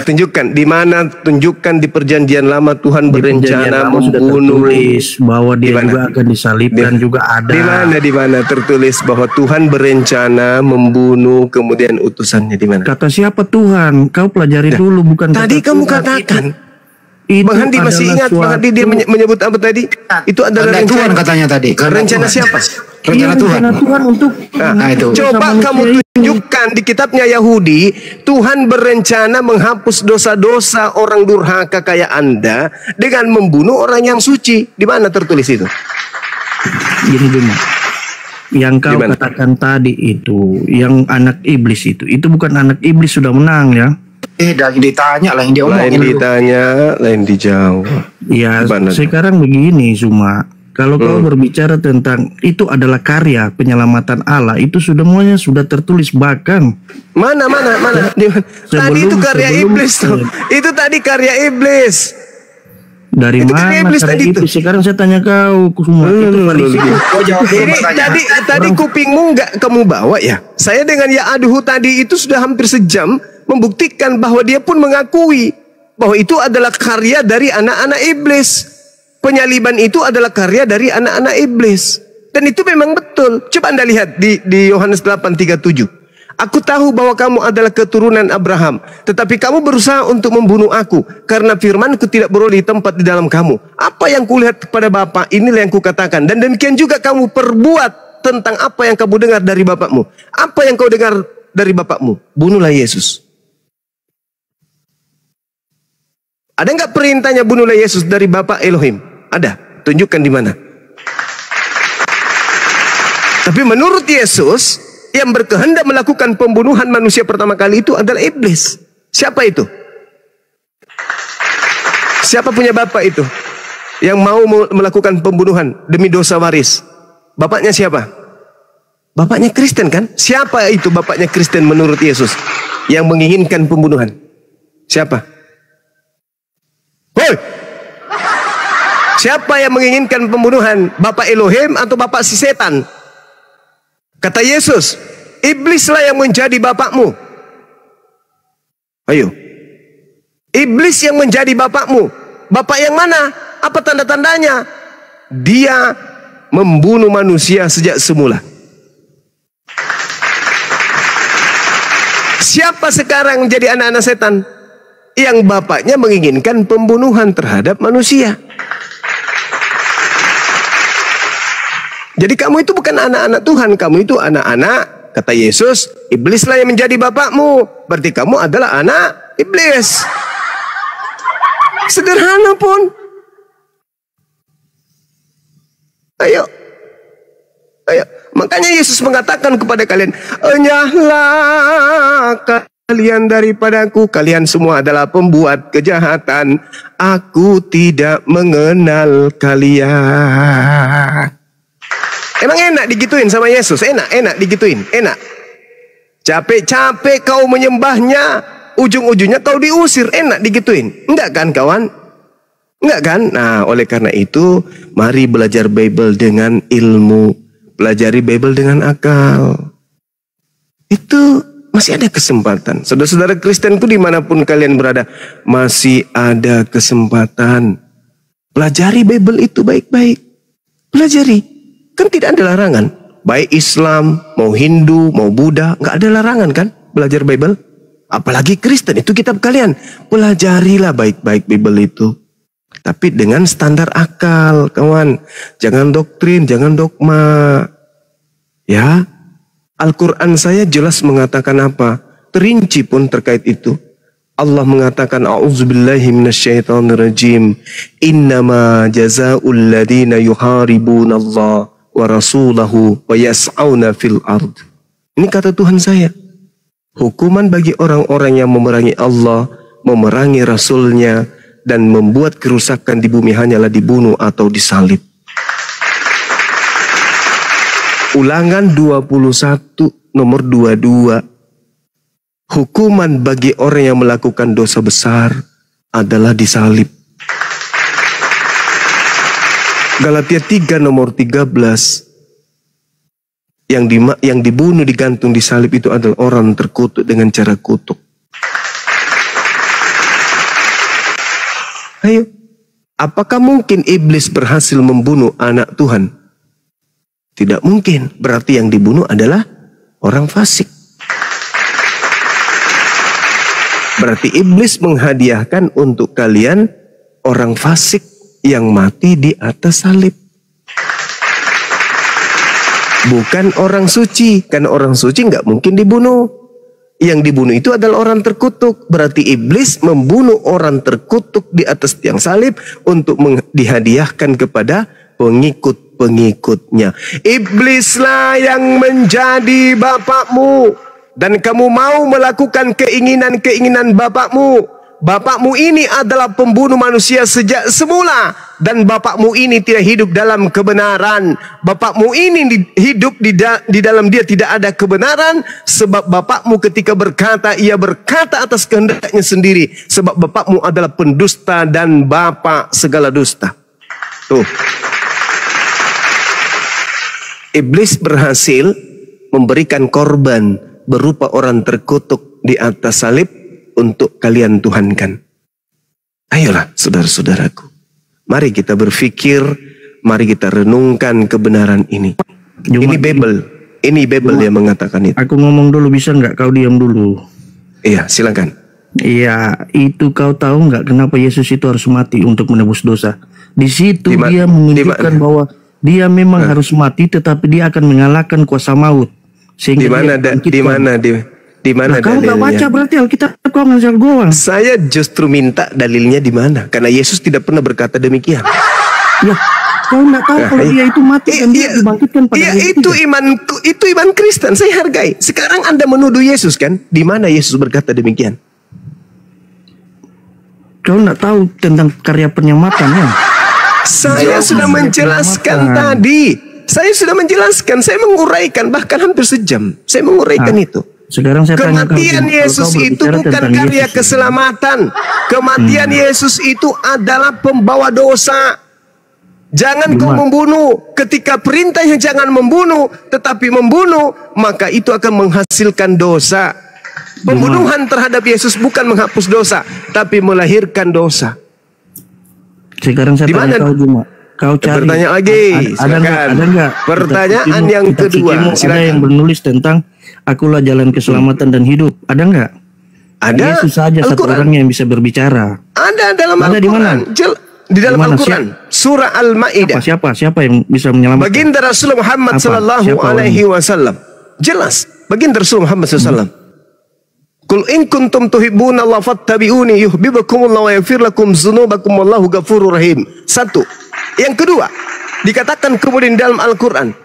Tunjukkan di perjanjian lama Tuhan berencana membunuh. Tertulis bahwa dia juga akan disalibkan juga ada. Di mana tertulis bahwa Tuhan berencana membunuh kemudian utusannya di mana? Kata siapa Tuhan? Kau pelajari dulu, bukan tadi kamu katakan. Bang Handi masih ingat Bang Handi dia menyebut apa tadi? Itu adalah rencana Tuhan katanya tadi. Rencana siapa? Rencana Tuhan. Untuk itu. Coba kamu tunjukkan di kitabnya Yahudi, Tuhan berencana menghapus dosa-dosa orang durhaka kayak Anda dengan membunuh orang yang suci. Di mana tertulis itu? Gini Bima. Yang kau katakan tadi itu, yang anak iblis itu bukan anak iblis sudah menang ya. Yang ditanya lah yang dia omongin. Lain ditanya, lain dijawab. Ya, sekarang begini cuma Kalau kau berbicara tentang itu adalah karya penyelamatan Allah, itu semuanya sudah tertulis bahkan. Mana? Tadi itu karya iblis tuh. Itu tadi karya iblis. Dari itu mana iblis tadi iblis? Sekarang saya tanya kau semua. Tadi kupingmu nggak kamu bawa ya? Saya dengan ya aduh tadi itu sudah hampir sejam membuktikan bahwa dia pun mengakui bahwa itu adalah karya dari anak-anak iblis. Penyaliban itu adalah karya dari anak-anak iblis. Dan itu memang betul. Coba Anda lihat di Yohanes 8:37. Aku tahu bahwa kamu adalah keturunan Abraham, tetapi kamu berusaha untuk membunuh aku, karena firmanku tidak beroleh tempat di dalam kamu. Apa yang kulihat kepada Bapa, inilah yang kukatakan. Dan demikian juga kamu perbuat tentang apa yang kamu dengar dari bapakmu. Apa yang kau dengar dari bapakmu? Bunuhlah Yesus. Ada nggak perintahnya bunuhlah Yesus dari Bapa Elohim? Ada, tunjukkan di mana. Tapi menurut Yesus, yang berkehendak melakukan pembunuhan manusia pertama kali itu adalah iblis. Siapa itu? Siapa punya bapak itu? Yang mau melakukan pembunuhan demi dosa waris. Bapaknya siapa? Bapaknya Kristen kan? Siapa itu bapaknya Kristen menurut Yesus? Yang menginginkan pembunuhan. Siapa? Hoi! Siapa yang menginginkan pembunuhan? Bapak Elohim atau bapak si setan? Kata Yesus, iblislah yang menjadi bapakmu. Ayo. Iblis yang menjadi bapakmu. Bapak yang mana? Apa tanda-tandanya? Dia membunuh manusia sejak semula. Siapa sekarang menjadi anak-anak setan? Yang bapaknya menginginkan pembunuhan terhadap manusia. Jadi kamu itu bukan anak-anak Tuhan, kamu itu anak-anak, kata Yesus, iblislah yang menjadi bapakmu. Berarti kamu adalah anak iblis. Sederhana pun. Ayo. Makanya Yesus mengatakan kepada kalian, enyahlah kalian daripadaku, kalian semua adalah pembuat kejahatan. Aku tidak mengenal kalian. Emang enak digituin sama Yesus? Enak digituin, enak. Capek-capek kau menyembahnya, ujung-ujungnya kau diusir, enak digituin. Enggak kan kawan? Enggak kan? Nah, oleh karena itu, mari belajar Bible dengan ilmu. Pelajari Bible dengan akal. Itu masih ada kesempatan. Saudara-saudara Kristenku dimanapun kalian berada, masih ada kesempatan. Pelajari Bible itu baik-baik. Pelajari. Kan tidak ada larangan. Baik Islam, mau Hindu, mau Buddha, nggak ada larangan kan belajar Bible. Apalagi Kristen, itu kitab kalian. Pelajarilah baik-baik Bible itu. Tapi dengan standar akal, kawan. Jangan doktrin, jangan dogma. Ya, Al-Quran saya jelas mengatakan apa? Terinci pun terkait itu. Allah mengatakan, A'udzubillahi minasyaitonirrajim. Innama jazaa'ul ladina yuharibunallah wa rasulahu wa yas'auna fil ard. Ini kata Tuhan saya. Hukuman bagi orang-orang yang memerangi Allah, memerangi Rasulnya, dan membuat kerusakan di bumi hanyalah dibunuh atau disalib. Ulangan 21 nomor 22. Hukuman bagi orang yang melakukan dosa besar adalah disalib. Galatia 3 nomor 13. Yang dibunuh digantung di salib itu adalah orang terkutuk dengan cara kutuk. Ayo, apakah mungkin iblis berhasil membunuh anak Tuhan? Tidak mungkin. Berarti yang dibunuh adalah orang fasik. Berarti iblis menghadiahkan untuk kalian orang fasik yang mati di atas salib. Bukan orang suci. Karena orang suci nggak mungkin dibunuh. Yang dibunuh itu adalah orang terkutuk. Berarti iblis membunuh orang terkutuk di atas tiang salib untuk dihadiahkan kepada pengikut-pengikutnya. Iblislah yang menjadi bapakmu. Dan kamu mau melakukan keinginan-keinginan bapakmu. Bapakmu ini adalah pembunuh manusia sejak semula. dan bapakmu ini tidak hidup dalam kebenaran. Bapakmu ini hidup di dalam dia tidak ada kebenaran, sebab bapakmu ketika berkata, ia berkata atas kehendaknya sendiri, sebab bapakmu adalah pendusta dan bapak segala dusta. Tuh. Iblis berhasil memberikan korban berupa orang terkutuk di atas salib untuk kalian tuhankan. Ayolah saudara-saudaraku, mari kita berpikir, mari kita renungkan kebenaran ini. Ini Bible yang mengatakan itu. Aku ngomong dulu, bisa nggak kau diam dulu? Iya, silakan. Iya, itu kau tahu nggak kenapa Yesus itu harus mati untuk menebus dosa? Di situ dia menunjukkan bahwa dia memang harus mati, tetapi dia akan mengalahkan kuasa maut. Di mana kau nggak baca berarti Alkitab, kau ngasal goang. Saya justru minta dalilnya di mana, karena Yesus tidak pernah berkata demikian. Ya, kau nggak tahu kalau dia itu mati dan dia dibangkitkan pada hari ketiga. Itu iman Kristen, saya hargai. Sekarang Anda menuduh Yesus kan? Di mana Yesus berkata demikian? Kau nggak tahu tentang karya penyelamatnya? Saya sudah menjelaskan tadi. Saya sudah menjelaskan, saya menguraikan bahkan hampir sejam. Saya menguraikan itu. Sekarang saya kematian Yesus itu bukan karya keselamatan. Kematian Yesus itu adalah pembawa dosa. Jangan kau membunuh. Ketika perintahnya jangan membunuh, tetapi membunuh, maka itu akan menghasilkan dosa. Pembunuhan terhadap Yesus bukan menghapus dosa, tapi melahirkan dosa. Sekarang saya tanya kau Juma. Kau cari. Bertanya lagi. Ada enggak? Pertanyaan yang kedua. Ada yang menulis tentang akulah jalan keselamatan dan hidup. Ada enggak? Ada. Yesus saja satu orang yang bisa berbicara. Ada dalam Al-Quran. Di mana? Di dalam Al-Quran. Surah Al-Ma'idah. Siapa yang bisa menyelamatkan? Baginda Rasul Muhammad sallallahu alaihi wasallam. Jelas. Baginda Rasul Muhammad sallallahu alaihi wasallam. Qul in kuntum tuhibbuna Allah fattabi'uni yuhibbukumullah wa yaghfir lakum dzunubakum wallahu ghafurur rahim. Satu. Yang kedua, dikatakan kemudian dalam Al-Quran,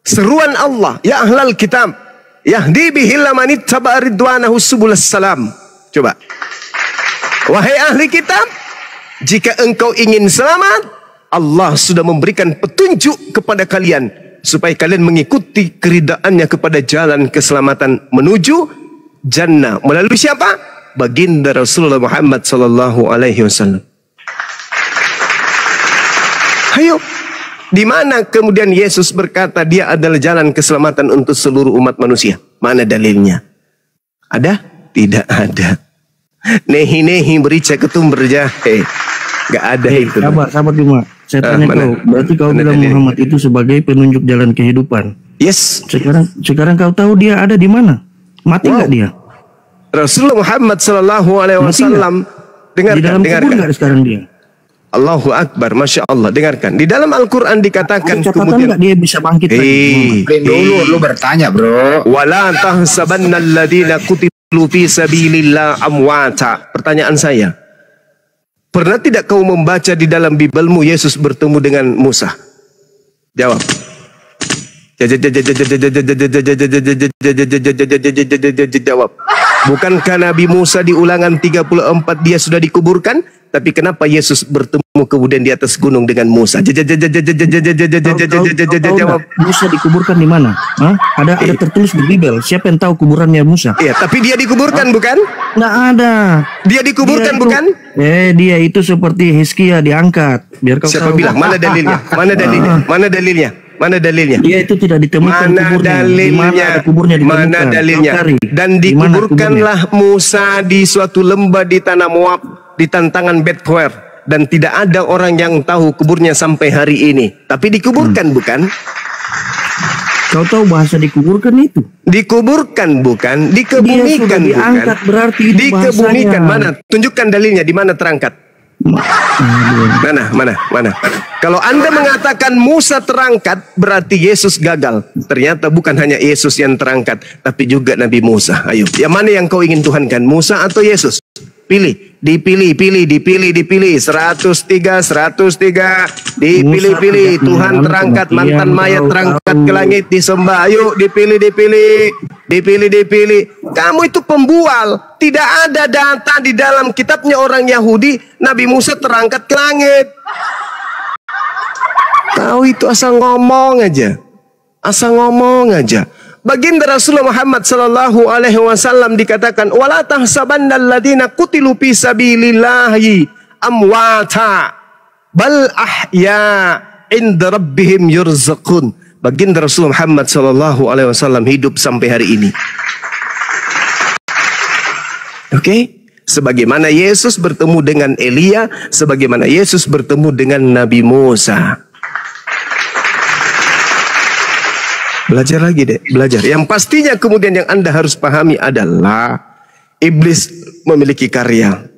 seruan Allah, ya ahlal kitab, yahdi bihil man ittaba'a ridwanahu subulas salam. Coba. Wahai ahli kitab, jika engkau ingin selamat, Allah sudah memberikan petunjuk kepada kalian supaya kalian mengikuti keridaannya kepada jalan keselamatan menuju jannah. Melalui siapa? Baginda Rasulullah Muhammad sallallahu alaihi wasallam. Ayo, di mana kemudian Yesus berkata dia adalah jalan keselamatan untuk seluruh umat manusia? Mana dalilnya? Ada? Tidak ada. Nehi berica ketum berjahe. Gak ada itu. Sahabat Juma, saya tanya kau, berarti kau bilang Muhammad itu sebagai penunjuk jalan kehidupan. Yes. Sekarang kau tahu dia ada di mana? Mati nggak dia? Rasulullah Muhammad sallallahu alaihi wasallam, dengarkan. Nggak sekarang dia? Allahu Akbar, Masya Allah. Dengarkan, di dalam Al-Quran dikatakan kemudian dia bisa bangkit lagi. Dulu lu bertanya bro. Wala tahsabanna alladhina qutilu fi sabilillah amwata. Pertanyaan saya, pernah tidak kau membaca di dalam Biblemu Yesus bertemu dengan Musa? Jawab. Jawab. Bukankah Nabi Musa di Ulangan 34 dia sudah dikuburkan? Tapi kenapa Yesus bertemu kemudian di atas gunung dengan Musa? Jawab. Musa dikuburkan di mana? Ada tertulis di Bible. Siapa yang tahu kuburannya Musa? Iya, tapi dia dikuburkan bukan? Nggak ada. Dia dikuburkan bukan? Dia itu seperti Hizkia diangkat. Biar kau siapa tahu. bilang? Mana dalilnya? Mana dalilnya? Mana dalilnya? Mana dalilnya? Dia itu tidak ditemukan kuburnya. Mana kuburnya? Mana dalilnya? Dan dikuburkanlah Musa di suatu lembah di tanah Moab, di tantangan Bethuel, dan tidak ada orang yang tahu kuburnya sampai hari ini. Tapi dikuburkan bukan? Kau tahu bahasa dikuburkan itu? Dikuburkan bukan? Dikebumikan bukan? Diangkat berarti itu dikebumikan. Mana? Tunjukkan dalilnya di mana terangkat. Mana? Kalau Anda mengatakan Musa terangkat, berarti Yesus gagal. Ternyata bukan hanya Yesus yang terangkat, tapi juga Nabi Musa. Ayo, yang mana yang kau ingin Tuhankan, Musa atau Yesus? Pilih, dipilih. 103. Dipilih. Tuhan terangkat, mantan mayat terangkat ke langit disembah. Ayo, dipilih. Kamu itu pembual. Tidak ada data di dalam kitabnya orang Yahudi Nabi Musa terangkat ke langit. tahu itu asal ngomong aja. Asal ngomong aja. Baginda Rasulullah Muhammad sallallahu alaihi wasallam dikatakan, "Wala tahsabannal ladina qutilu fi sabilillahi amwata bal ahya inda rabbihim yurzaqun." Baginda Rasulullah Muhammad sallallahu alaihi wasallam hidup sampai hari ini. Oke? Sebagaimana Yesus bertemu dengan Elia, sebagaimana Yesus bertemu dengan Nabi Musa. Belajar lagi deh, belajar. Yang pastinya kemudian yang Anda harus pahami adalah iblis memiliki karya.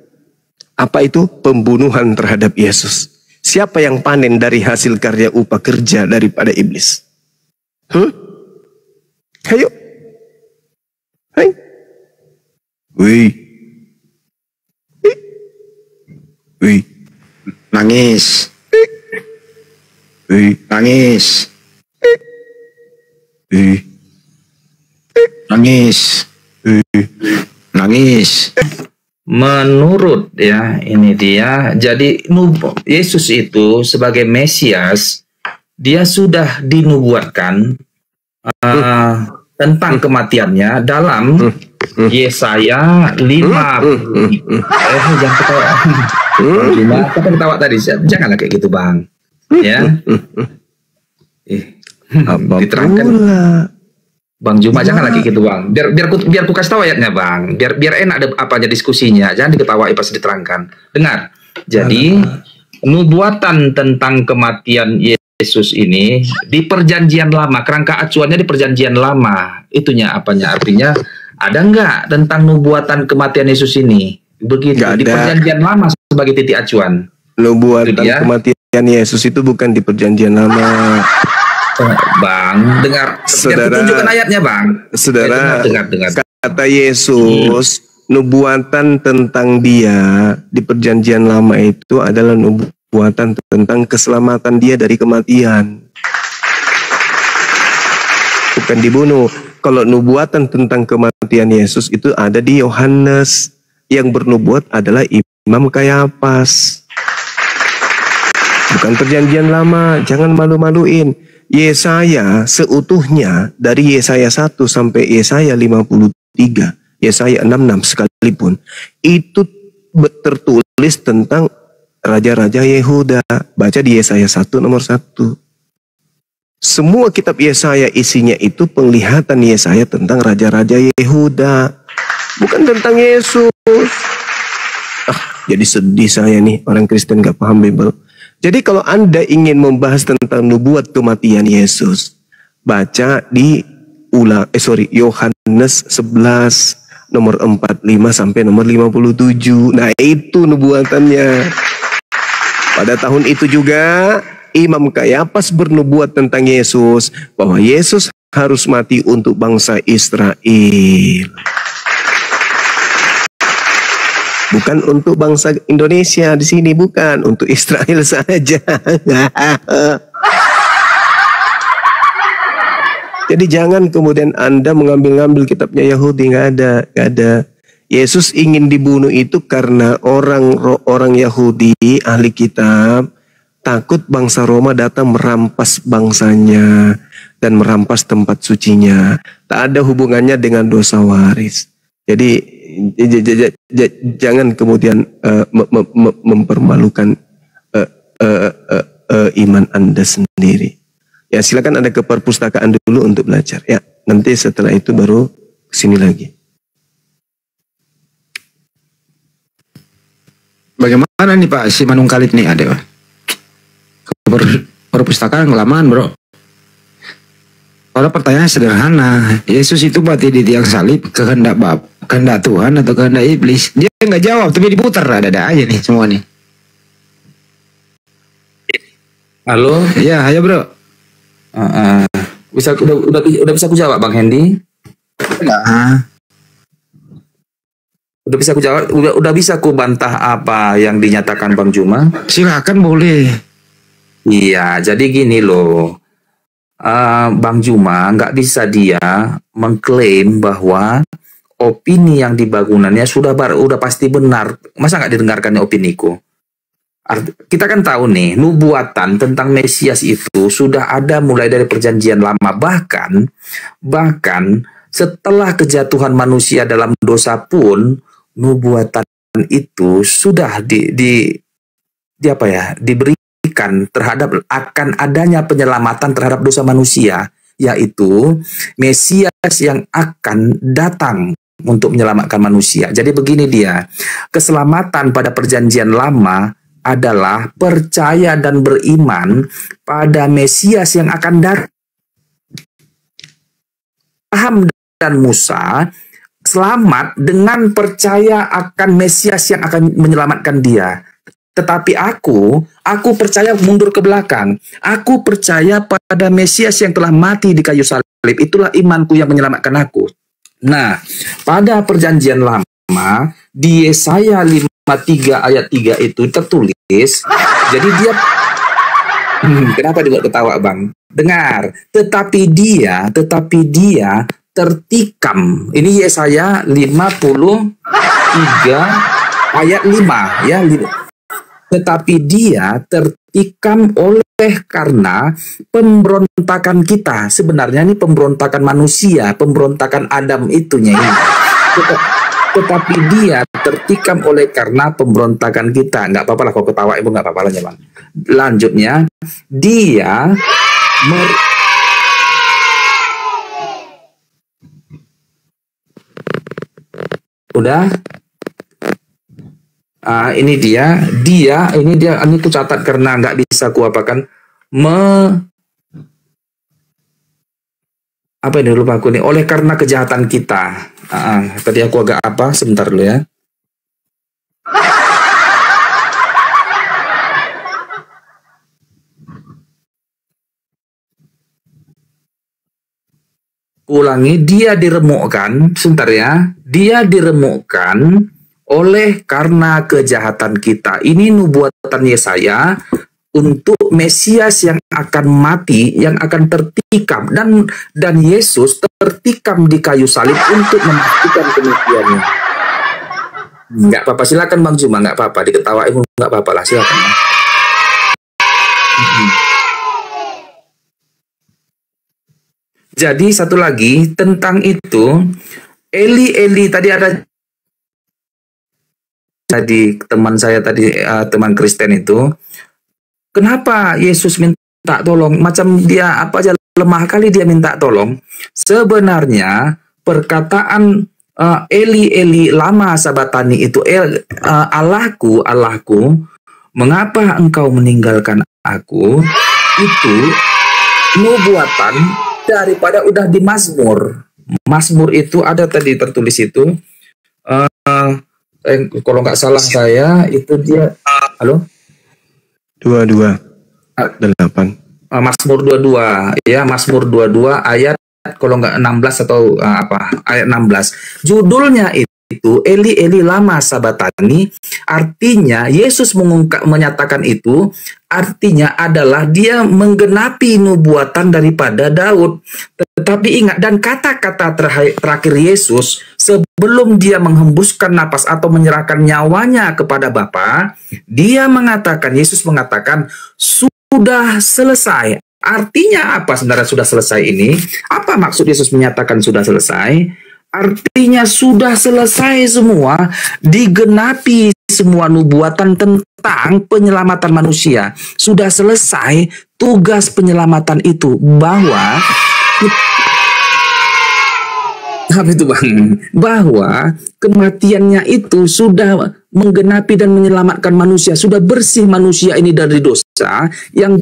Apa itu? Pembunuhan terhadap Yesus. Siapa yang panen dari hasil karya upah kerja daripada iblis? Ayo. Hai. Wih. Wih. Nangis. Wih. Nangis. Nangis. Nangis. Menurut ya, ini dia. Jadi Yesus itu sebagai Mesias, dia sudah dinubuatkan tentang kematiannya dalam Yesaya 5. Jangan ketawa. Apa ketawa tadi? Janganlah kayak gitu, Bang. Ya. Diterangkan. Bang Juma jangan lagi gitu, Bang. Biar ku kasih tahu ayatnya, Bang. Biar enak ada apanya diskusinya. Jangan diketawai pas diterangkan. Dengar. Jadi nubuatan tentang kematian Yesus ini di perjanjian lama, kerangka acuannya di perjanjian lama. Itunya apanya? Artinya ada enggak tentang nubuatan kematian Yesus ini? Begitu di perjanjian lama sebagai titik acuan. Nubuatan kematian Yesus itu bukan di perjanjian lama. Bang, dengar. Saudara, tunjukkan ayatnya, Bang. Saudara, dengar. Kata Yesus, nubuatan tentang dia di perjanjian lama itu adalah nubuatan tentang keselamatan dia dari kematian. Bukan dibunuh. Kalau nubuatan tentang kematian Yesus itu ada di Yohanes. Yang bernubuat adalah Imam Kayafas. Bukan perjanjian lama, jangan malu-maluin. Yesaya seutuhnya dari Yesaya 1 sampai Yesaya 53, Yesaya 66 sekalipun, itu tertulis tentang raja-raja Yehuda. Baca di Yesaya 1 nomor 1. Semua kitab Yesaya isinya itu penglihatan Yesaya tentang raja-raja Yehuda, bukan tentang Yesus. Jadi sedih saya nih, orang Kristen gak paham Bible. Jadi kalau Anda ingin membahas tentang nubuat kematian Yesus, baca di Yohanes 11 nomor 45 sampai nomor 57. Nah, itu nubuatannya. Pada tahun itu juga Imam Kayafas bernubuat tentang Yesus, bahwa Yesus harus mati untuk bangsa Israel. Bukan untuk bangsa Indonesia di sini, bukan untuk Israel saja. Jadi jangan kemudian Anda mengambil-ngambil kitabnya Yahudi, nggak ada. Yesus ingin dibunuh itu karena orang Yahudi ahli kitab takut bangsa Roma datang merampas bangsanya dan merampas tempat sucinya. Tak ada hubungannya dengan dosa waris. Jadi jangan kemudian mempermalukan iman Anda sendiri. Ya, silakan Anda ke perpustakaan dulu untuk belajar. Ya, nanti setelah itu baru kesini lagi. Bagaimana nih Pak si Manungkalit nih ada Pak? Perpustakaan kelamaan bro. Kalau pertanyaan sederhana, Yesus itu mati di tiang salib kehendak Tuhan atau kehendak iblis? Dia nggak jawab, tapi diputar ada aja nih semua nih. Halo? Iya, ayo bro. Udah bisa aku jawab Bang Hendy? Udah bisa aku jawab, udah bisa aku bantah apa yang dinyatakan Bang Juma? Silakan boleh. Iya, jadi gini loh. Bang Juma nggak bisa dia mengklaim bahwa opini yang di bangunannya udah pasti benar. Masa nggak didengarkan opiniku? Kita kan tahu nih, nubuatan tentang Mesias itu sudah ada mulai dari perjanjian lama. Bahkan setelah kejatuhan manusia dalam dosa pun, nubuatan itu sudah diberikan terhadap akan adanya penyelamatan terhadap dosa manusia, yaitu Mesias yang akan datang untuk menyelamatkan manusia. Jadi begini dia, keselamatan pada perjanjian lama adalah percaya dan beriman pada Mesias yang akan datang. Abraham dan Musa selamat dengan percaya akan Mesias yang akan menyelamatkan dia. Tetapi aku percaya mundur ke belakang. Aku percaya pada Mesias yang telah mati di kayu salib. Itulah imanku yang menyelamatkan aku. Nah, pada perjanjian lama di Yesaya 53 ayat 3 itu tertulis. Jadi dia kenapa dibuat ketawa, Bang? Dengar, tetapi dia tertikam. Ini Yesaya 53 ayat 5 ya. Tetapi dia tertikam oleh karena pemberontakan kita. Sebenarnya ini pemberontakan manusia, pemberontakan Adam itunya ini. Tetapi dia tertikam oleh karena pemberontakan kita. Nggak apa-apa lah kalau ketawa ibu, nggak apa-apa lah ya, Bang. Lanjutnya, dia udah. Ini dia, ini ku catat karena nggak bisa ku apakan. Apa ini lupa aku nih, oleh karena kejahatan kita. Tadi aku agak apa, sebentar dulu ya. Ulangi, dia diremukkan, sebentar ya. Dia diremukkan oleh karena kejahatan kita. Ini nubuatan Yesaya untuk Mesias yang akan mati, yang akan tertikam, dan Yesus tertikam di kayu salib untuk memastikan kematiannya. Nggak apa-apa, silakan Bang Juma, nggak apa-apa, diketawain nggak apa-apa lah, silakan. Jadi satu lagi tentang itu, Eli tadi ada. Tadi teman saya tadi, teman Kristen itu, kenapa Yesus minta tolong? Macam dia apa aja lemah kali dia minta tolong. Sebenarnya perkataan Eli lama sabatani itu, Allahku, mengapa engkau meninggalkan aku? Itu nubuatan daripada udah di Mazmur. Mazmur itu ada tadi tertulis itu. Kalau nggak salah saya itu dia, halo? 22:8. Mazmur 22 ya, Mazmur 22 ayat kalau nggak 16 atau ayat 16. Judulnya itu Eli lama sabatani, artinya Yesus menyatakan itu artinya adalah dia menggenapi nubuatan daripada Daud. Tetapi ingat, dan kata-kata terakhir Yesus sebelum dia menghembuskan napas atau menyerahkan nyawanya kepada Bapa, Yesus mengatakan sudah selesai. Artinya apa sebenarnya sudah selesai ini? Apa maksud Yesus menyatakan sudah selesai? Artinya sudah selesai semua, digenapi semua nubuatan tentang penyelamatan manusia. Sudah selesai tugas penyelamatan itu, bahwa bahwa kematiannya itu sudah menggenapi dan menyelamatkan manusia, sudah bersih manusia ini dari dosa,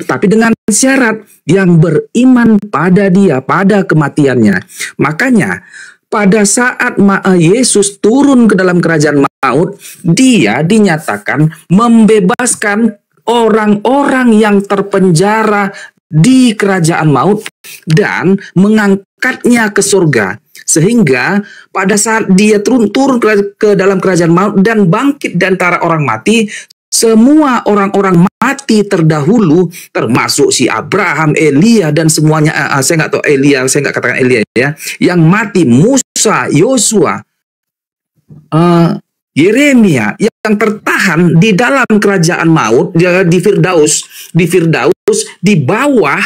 tapi dengan syarat yang beriman pada dia, pada kematiannya. Makanya pada saat Yesus turun ke dalam kerajaan maut, dia dinyatakan membebaskan orang-orang yang terpenjara di kerajaan maut dan mengangkatnya ke surga. Sehingga pada saat dia turun ke dalam kerajaan maut dan bangkit di antara orang mati, semua orang-orang mati terdahulu, termasuk si Abraham, Elia, dan semuanya, saya nggak tahu Elia, saya nggak katakan Elia ya, yang mati, Musa, Yosua, Yeremia yang tertahan di dalam kerajaan maut, di Firdaus, di bawah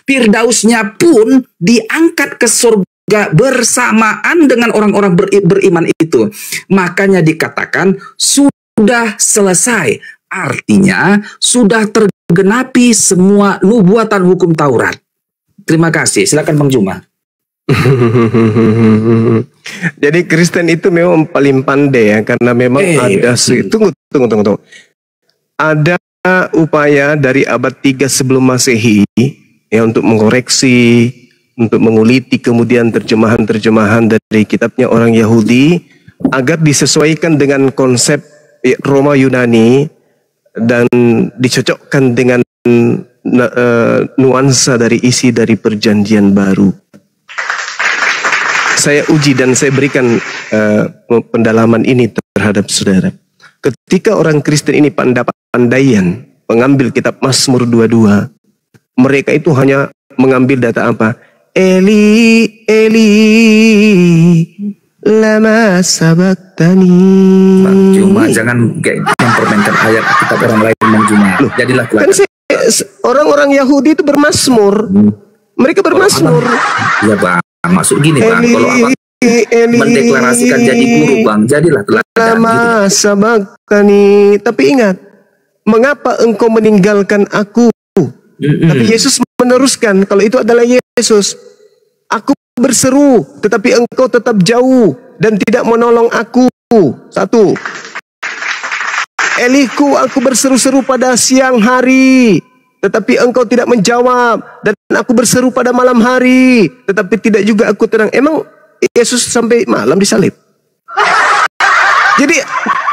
Firdausnya pun diangkat ke surga bersamaan dengan orang-orang beriman itu. Makanya dikatakan sudah selesai. Artinya sudah tergenapi semua nubuatan hukum Taurat. Terima kasih. Silakan Bang Juma. Jadi Kristen itu memang paling pandai ya, karena memang ada tunggu. Ada upaya dari abad 3 sebelum Masehi ya untuk mengoreksi, untuk menguliti kemudian terjemahan-terjemahan dari kitabnya orang Yahudi agar disesuaikan dengan konsep Roma Yunani dan dicocokkan dengan nuansa dari isi dari Perjanjian Baru. Saya uji dan saya berikan pendalaman ini terhadap saudara. Ketika orang Kristen ini pandai-pandaian mengambil kitab Mazmur 22, mereka itu hanya mengambil data apa? Eli, Eli, lama sabaktani. Bang Juma, jangan mempermainkan ayat kitab orang lain, Bang Juma. Jadilah kan orang-orang Yahudi itu bermazmur. Mereka bermazmur. Iya Bang, maksud gini Bang, kalau Abang mendeklarasikan jadi guru Bang, jadilah teladan. Lama sabaktani. Tapi ingat, mengapa engkau meninggalkan aku? Tapi Yesus meneruskan, kalau itu adalah Yesus. Aku berseru, tetapi engkau tetap jauh dan tidak menolong aku. 1. Eliku, aku berseru-seru pada siang hari, tetapi engkau tidak menjawab. Dan aku berseru pada malam hari, tetapi tidak juga aku tenang. Emang Yesus sampai malam disalib? Jadi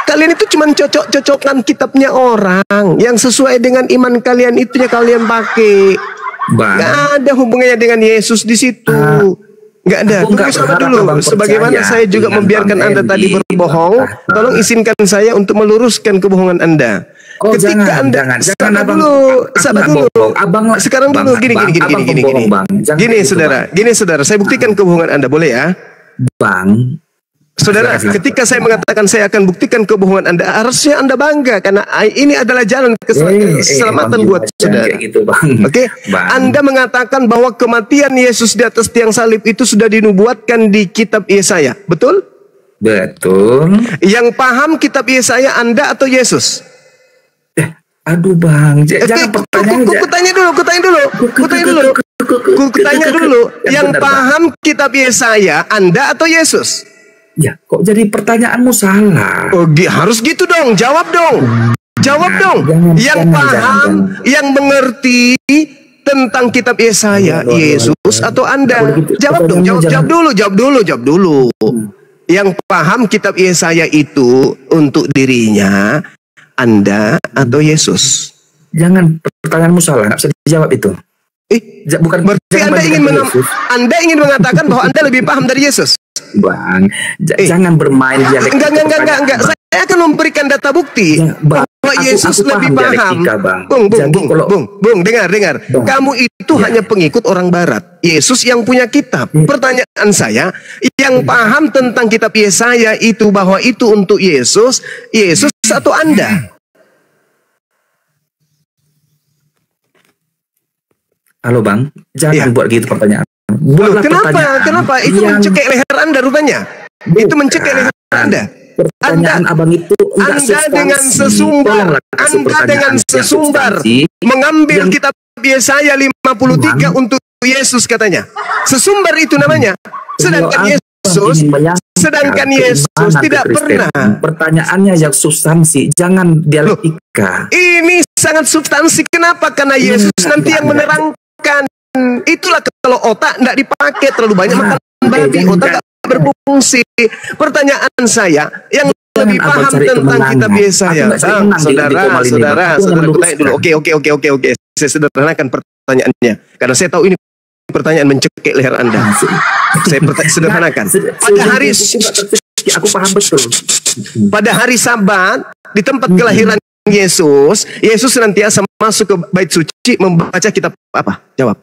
kalian itu cuma cocok-cocokan kitabnya orang. Yang sesuai dengan iman kalian itunya kalian pakai. Gak ada hubungannya dengan Yesus di situ. Gak ada. Tunggu sama dulu. Sebagaimana saya juga membiarkan Anda tadi berbohong, tolong izinkan saya untuk meluruskan kebohongan Anda. Ketika Anda sabar dulu. Sekarang dulu gini saudara, saya buktikan kebohongan Anda, boleh ya? Bang, saudara, ketika saya mengatakan saya akan buktikan kebohongan Anda, harusnya Anda bangga karena ini adalah jalan keselamatan buat saudara. Gitu, Oke, Anda mengatakan bahwa kematian Yesus di atas tiang salib itu sudah dinubuatkan di kitab Yesaya, betul? Betul. Yang paham kitab Yesaya Anda atau Yesus? Aduh Bang, jangan pertanyaan. Kutanya dulu. Yang paham kitab Yesaya Anda atau Yesus? Ya, kok jadi pertanyaanmu salah? Oh, harus gitu dong. Jawab dong. Yang paham, yang mengerti tentang kitab Yesaya, Yesus atau Anda? Jawab dong. Jawab dulu. Yang paham kitab Yesaya itu untuk dirinya Anda atau Yesus? Jangan, pertanyaanmu salah, nggak bisa dijawab itu. Bukan berarti Anda ingin mengatakan bahwa Anda lebih paham dari Yesus? Bang, jangan bermain dialektika. Enggak. Saya akan memberikan data bukti bahwa Yesus lebih paham. Bung, dengar. Kamu itu hanya pengikut orang Barat. Yesus yang punya kitab. Pertanyaan saya, yang paham tentang kitab Yesaya itu bahwa itu untuk Yesus atau Anda? Halo Bang, jangan buat gitu pertanyaan. Kenapa? Itu mencekik leher Anda rupanya. Itu mencekik leher Anda. Pertanyaan Abang itu Anda dengan sesumbar mengambil kitab Yesaya 53 untuk Yesus katanya. Sesumbar itu namanya. Sedangkan Yesus tidak pernah. Pertanyaannya yang substansi, jangan dialektika. Ini sangat substansi. Kenapa? Karena Yesus nanti yang menerangkan. Itulah kalau otak tidak dipakai terlalu banyak makan babi, otak tidak berfungsi. Pertanyaan saya, yang lebih paham tentang kitab Yesaya, saudara, tanya dulu. Oke. Saya sederhanakan pertanyaannya, karena saya tahu ini pertanyaan mencekik leher Anda. Saya sederhanakan. Pada hari aku paham betul. Pada hari Sabat di tempat kelahiran Yesus senantiasa masuk ke bait suci membaca kitab apa? Jawab.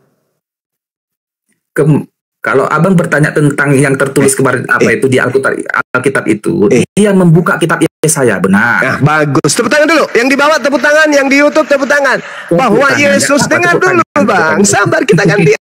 Kalau abang bertanya tentang yang tertulis kemarin apa itu di Alkitab itu, dia membuka kitab Yesaya, benar. Nah, bagus. Tepuk tangan dulu. Yang di bawah tepuk tangan, yang di YouTube tepuk tangan. Bahwa Yesus, dengar dulu Bang, sabar kita gantian.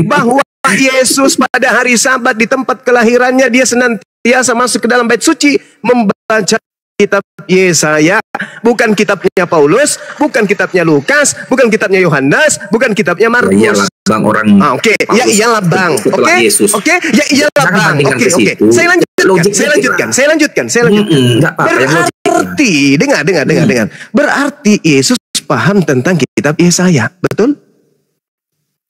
Bahwa Yesus pada hari Sabat di tempat kelahirannya dia senantiasa masuk ke dalam bait suci membaca kitab Yesaya, bukan kitabnya Paulus, bukan kitabnya Lukas, bukan kitabnya Yohanes, bukan kitabnya Markus. Ya iyalah Bang, orang Oke. Ya iyalah Bang. Oke. Ya iyalah Bang. Oke. Saya lanjutkan. Berarti dengar. Berarti Yesus paham tentang kitab Yesaya, betul?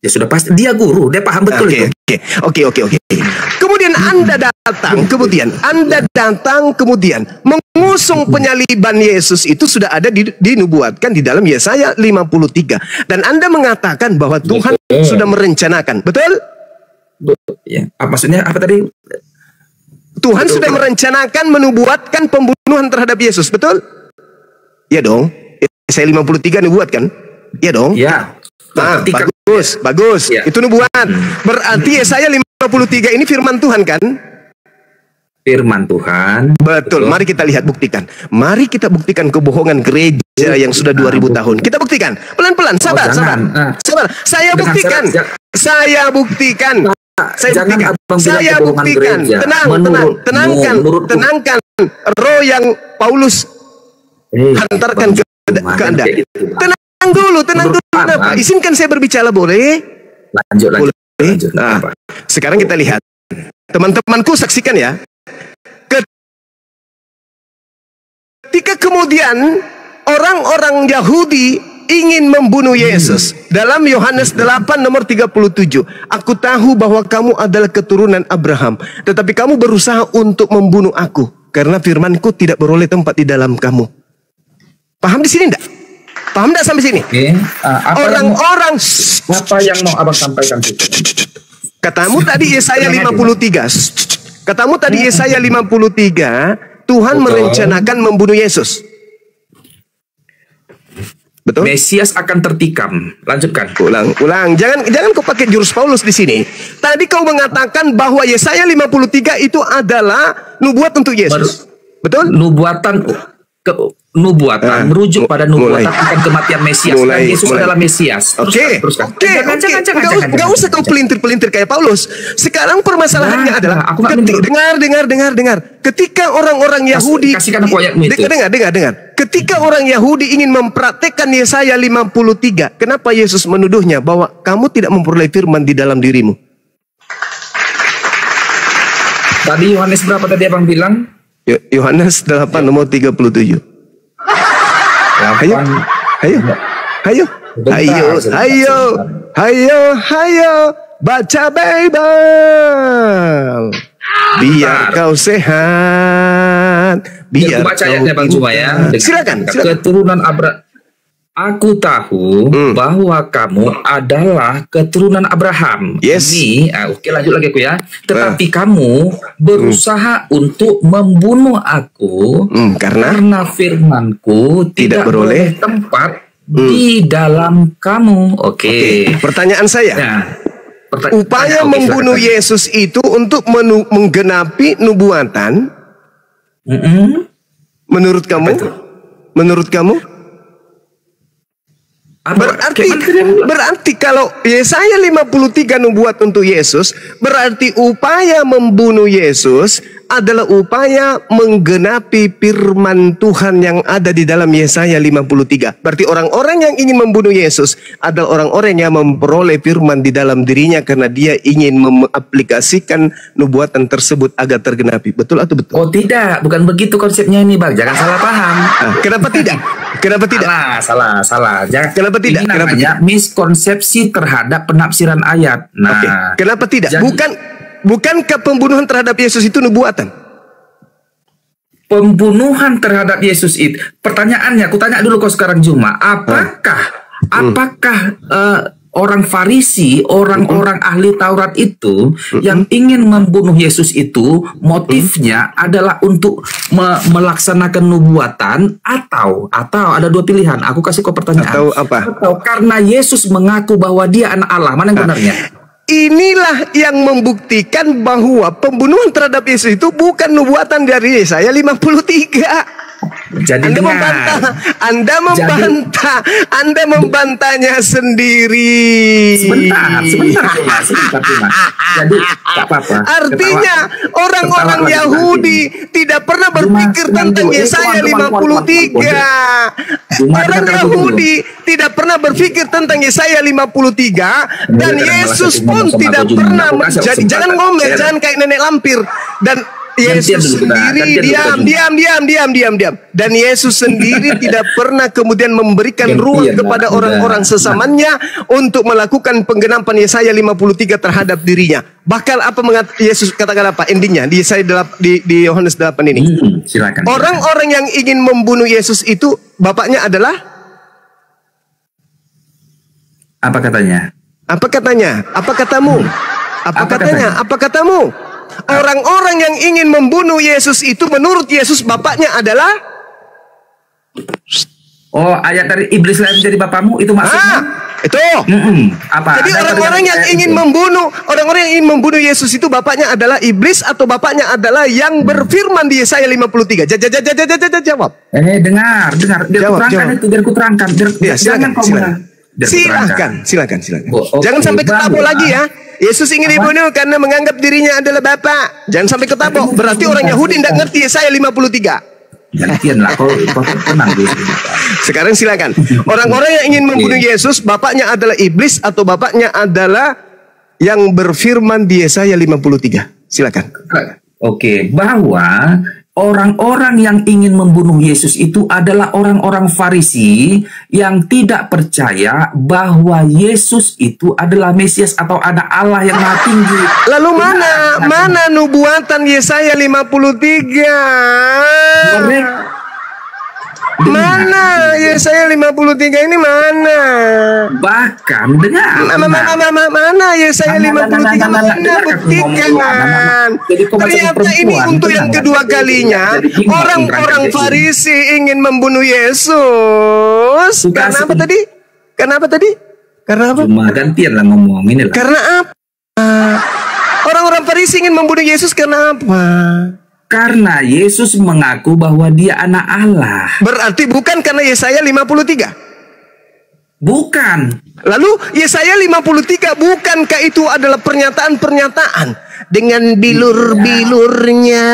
Ya sudah pasti, dia guru, dia paham betul itu. Oke. Kemudian Anda datang kemudian mengusung penyaliban Yesus itu sudah ada dinubuatkan di dalam Yesaya 53 dan Anda mengatakan bahwa Tuhan sudah merencanakan, betul? Ya, maksudnya apa tadi? Tuhan sudah merencanakan menubuatkan pembunuhan terhadap Yesus, betul? Ya dong. Yesaya 53 nubuatkan? Ya dong. Ya. Bagus. Ya. Itu nubuat. Berarti Yesaya 53 ini firman Tuhan kan? Firman Tuhan. Betul. Mari kita lihat, buktikan. Mari kita buktikan kebohongan gereja yang sudah 2000 tahun. Kita buktikan. Pelan-pelan. Sabar. Saya buktikan. Tenangkan. Roh yang Paulus hantarkan ke Anda. Tenang dulu. Kenapa? Izinkan saya berbicara, boleh? Lanjut. Nah, sekarang kita lihat. Teman-temanku saksikan ya. Ketika kemudian orang-orang Yahudi ingin membunuh Yesus. Dalam Yohanes 8 nomor 37. Aku tahu bahwa kamu adalah keturunan Abraham. Tetapi kamu berusaha untuk membunuh aku. Karena firmanku tidak beroleh tempat di dalam kamu. Paham di sini enggak? Paham enggak sampai sini? Orang-orang apa yang mau abang sampaikan itu? Katamu tadi Yesaya 53. Katamu tadi Yesaya 53, Tuhan merencanakan membunuh Yesus. Betul? Mesias akan tertikam. Lanjutkan. Ulang. Jangan kau pakai jurus Paulus di sini. Tadi kau mengatakan bahwa Yesaya 53 itu adalah nubuat untuk Yesus. Betul? Nubuatan merujuk pada nubuatan akan kematian Mesias. Dan Yesus adalah Mesias. Oke. Gak usah kau pelintir-pelintir kayak Paulus. Sekarang permasalahannya adalah dengar. Ketika orang-orang Yahudi dengar. Ketika orang Yahudi ingin mempraktekkan Yesaya 53, kenapa Yesus menuduhnya bahwa kamu tidak memperoleh firman di dalam dirimu? Tadi Yohanes berapa tadi abang bilang? Yohanes 8 nomor 37. Hayo, baca Bible. Biar kau sehat. Biar baca ayatnya Bang Juma ya. Silakan. Keturunan Abraham. Aku tahu bahwa kamu adalah keturunan Abraham. Yes. Oke, lanjut lagi aku ya. Tetapi kamu berusaha untuk membunuh aku karena firmanku tidak beroleh tempat di dalam kamu. Oke. Pertanyaan saya. Upaya membunuh Yesus itu untuk menggenapi nubuatan. Menurut kamu? Berarti kalau Yesaya 53 nubuat untuk Yesus, berarti upaya membunuh Yesus adalah upaya menggenapi firman Tuhan yang ada di dalam Yesaya 53. Berarti orang-orang yang ingin membunuh Yesus adalah orang-orang yang memperoleh firman di dalam dirinya karena dia ingin mengaplikasikan nubuatan tersebut agar tergenapi. Betul atau betul? Oh tidak, bukan begitu konsepnya ini Bang. Jangan salah paham. Kenapa tidak? Salah. Kenapa tidak? Ini namanya miskonsepsi terhadap penafsiran ayat. Kenapa tidak? Bukankah pembunuhan terhadap Yesus itu nubuatan? Pembunuhan terhadap Yesus itu, pertanyaannya, aku tanya dulu kau sekarang Juma, apakah orang Farisi, orang-orang ahli Taurat itu yang ingin membunuh Yesus itu motifnya adalah untuk melaksanakan nubuatan atau ada dua pilihan. Aku kasih kau pertanyaan. Atau apa? Atau karena Yesus mengaku bahwa dia anak Allah. Mana yang benarnya? inilah yang membuktikan bahwa pembunuhan terhadap Yesus itu bukan nubuatan dari Yesaya 53. Jadi Anda dengar. membantahnya sendiri. Sebentar, Mas. Jadi tak apa-apa. Artinya orang-orang Yahudi tidak pernah berpikir tentang Yesaya 53. Orang Yahudi tidak pernah berpikir tentang Yesaya 53 dan Yesus pun tidak pernah menjadi. Jangan ngomel, jangan kayak nenek lampir. Dan Yesus sendiri diam. Dan Yesus sendiri tidak pernah kemudian memberikan ruang kepada orang-orang sesamanya untuk melakukan penggenapan Yesaya 53 terhadap dirinya. Bahkan apa Yesus katakan apa endingnya di Yesaya di Yohanes 8 ini? Silakan. Orang-orang yang ingin membunuh Yesus itu bapaknya adalah apa katanya? Apa katanya? Apa katamu? Apa katanya? Apa katamu? Orang-orang yang ingin membunuh Yesus itu menurut Yesus bapaknya adalah ayat dari iblis lain menjadi bapamu itu maksudnya? Itu. Apa? Jadi orang-orang yang ingin membunuh Yesus itu bapaknya adalah iblis atau bapaknya adalah yang berfirman di Yesaya 53. Jawab. Dengar. Biar ku terangkan. Silakan. Jangan sampai ketabok lagi ya. Yesus ingin dibunuh karena menganggap dirinya adalah Bapa. Jangan sampai ketabok. Berarti orang Yahudi tidak ngerti Yesaya 53. Gantianlah kau tenang dulu. Sekarang silakan. Orang-orang yang ingin membunuh Yesus, bapaknya adalah iblis atau bapaknya adalah yang berfirman di Yesaya 53. Silakan. Oke, bahwa orang-orang yang ingin membunuh Yesus itu adalah orang-orang Farisi yang tidak percaya bahwa Yesus itu adalah Mesias atau anak Allah yang maha tinggi. Lalu mana nubuatan Yesaya 53? Mana Yesaya 53 ini mana? Bahkan dengar. Mana Yesaya 53 mana? Buktikan. Ternyata ini untuk yang kedua kalinya orang-orang Farisi ingin membunuh Yesus. Karena apa tadi? Karena apa? Cuma gantian lah ngomong ini lah. Karena apa? Orang-orang Farisi ingin membunuh Yesus karena apa? Karena Yesus mengaku bahwa dia anak Allah. Berarti bukan karena Yesaya 53? Bukan. Lalu Yesaya 53 bukankah itu adalah pernyataan-pernyataan dengan bilur-bilurnya?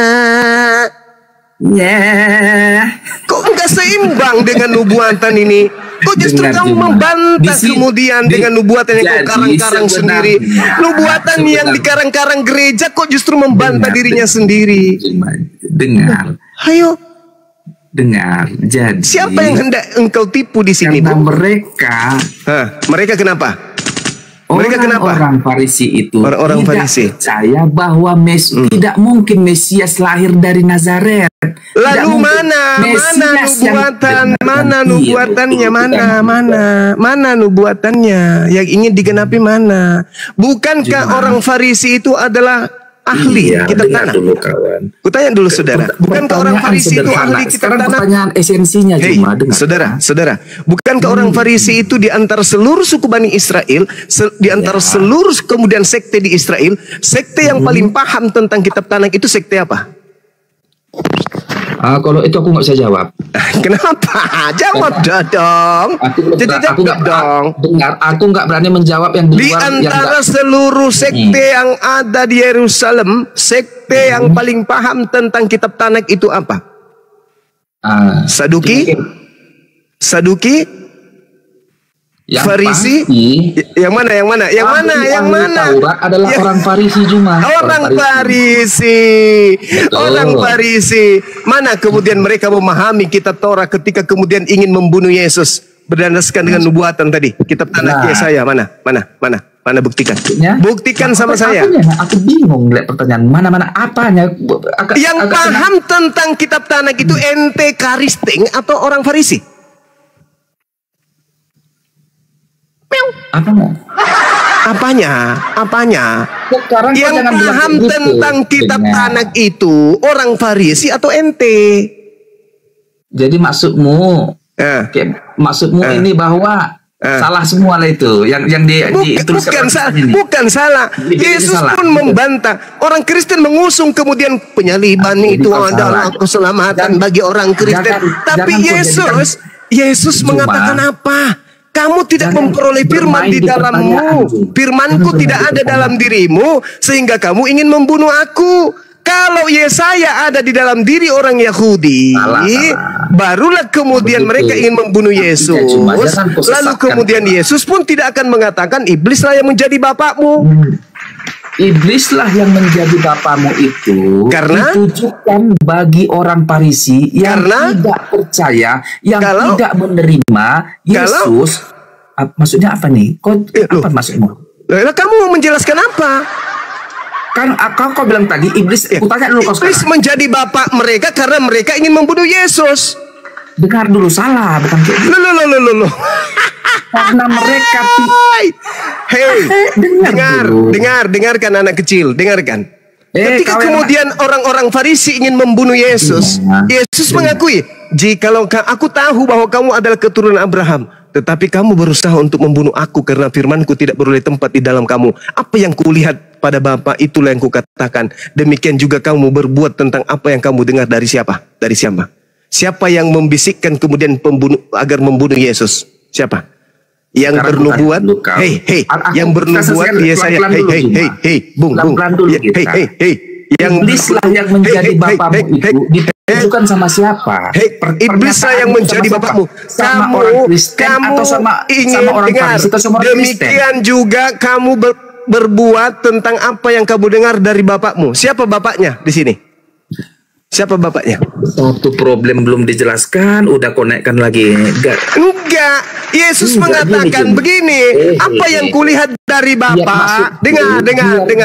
Kok enggak seimbang dengan nubuatan ini? Kok justru kamu membantah kemudian dengan nubuatan yang kau karang-karang sendiri? Nubuatan yang dikarang-karang gereja kok justru membantah dirinya sendiri? Dengar. Ayo. Dengar. Jadi siapa yang hendak engkau tipu di sini? Karena mereka kenapa? Mereka kenapa? Orang Farisi itu orang Farisi percaya bahwa tidak mungkin Mesias lahir dari Nazaret. Lalu mana nubuatannya yang ingin digenapi mana? Bukankah orang Farisi itu adalah ahli kitab tanah? Dulu, kawan. Kutanya dulu saudara, bukankah orang Farisi itu ahli kitab tanah? Pertanyaan esensinya cuma dengar. Saudara, bukankah orang Farisi itu di antara seluruh suku Bani Israel, di antara seluruh kemudian sekte di Israel, sekte yang paling paham tentang kitab tanah itu sekte apa? Kalau itu aku nggak bisa jawab. Kenapa? Jawab dong. Aku nggak berani menjawab yang di luar. Di antara seluruh sekte yang ada di Yerusalem, sekte yang paling paham tentang kitab tanah itu apa? Saduki? Yang Farisi? Yang mana? Taurat adalah orang Farisi cuma. Orang Farisi. Mana kemudian mereka memahami kitab Taurat ketika kemudian ingin membunuh Yesus berdasarkan dengan nubuatan tadi? Kitab tanah Yesaya mana? Buktikan. Buktikan sama saya. Aku bingung lihat pertanyaan mana apanya. Yang paham tentang kitab tanah itu ente Karisting atau orang Farisi? Apanya? Sekarang yang paham tentang kitab tanah itu orang Farisi atau ente? Jadi maksudmu ini bahwa Salah semua lah itu. Yang bukan salah. Yesus pun membantah. Orang Kristen mengusung kemudian penyaliban itu adalah keselamatan bagi orang Kristen. Tapi Yesus mengatakan apa? Kamu tidak memperoleh firman di dalammu. Firmanku tidak ada dalam dirimu sehingga kamu ingin membunuh aku. Kalau Yesaya ada di dalam diri orang Yahudi, barulah kemudian mereka ingin membunuh Yesus. Lalu kemudian Yesus pun tidak akan mengatakan iblislah yang menjadi bapakmu. Iblislah yang menjadi bapamu itu karena ditujukan bagi orang Farisi yang tidak percaya, yang tidak menerima Yesus. Maksudnya apa nih? Apa maksudmu? Kamu menjelaskan apa? Kan kau bilang tadi iblis, kutanya dulu kau iblis sekarang. Menjadi bapak mereka karena mereka ingin membunuh Yesus. Dengar dulu, salah, bukan kayak gitu. Loh. Karena mereka dengarkan anak kecil, dengarkan. Ketika kemudian orang-orang Farisi ingin membunuh Yesus, Yesus mengakui, "Jikalau aku tahu bahwa kamu adalah keturunan Abraham, tetapi kamu berusaha untuk membunuh aku karena firmanku tidak beroleh tempat di dalam kamu. Apa yang kulihat pada Bapa itulah yang kukatakan. Demikian juga kamu berbuat tentang apa yang kamu dengar dari siapa? Dari siapa? Siapa yang membisikkan kemudian agar membunuh Yesus? Siapa? Yang bernubuat? Yang bernubuat Yesaya. Bung. Yang iblislah yang menjadi bapamu itu ditujukan sama siapa? Iblislah yang menjadi bapakmu. Kamu ingin dengar. Demikian juga kamu berbuat tentang apa yang kamu dengar dari bapakmu. Siapa bapaknya di sini? Siapa bapaknya? Satu problem belum dijelaskan, udah konekkan lagi. Enggak. Yesus mengatakan begini, apa yang kulihat dari Bapa. Dengar.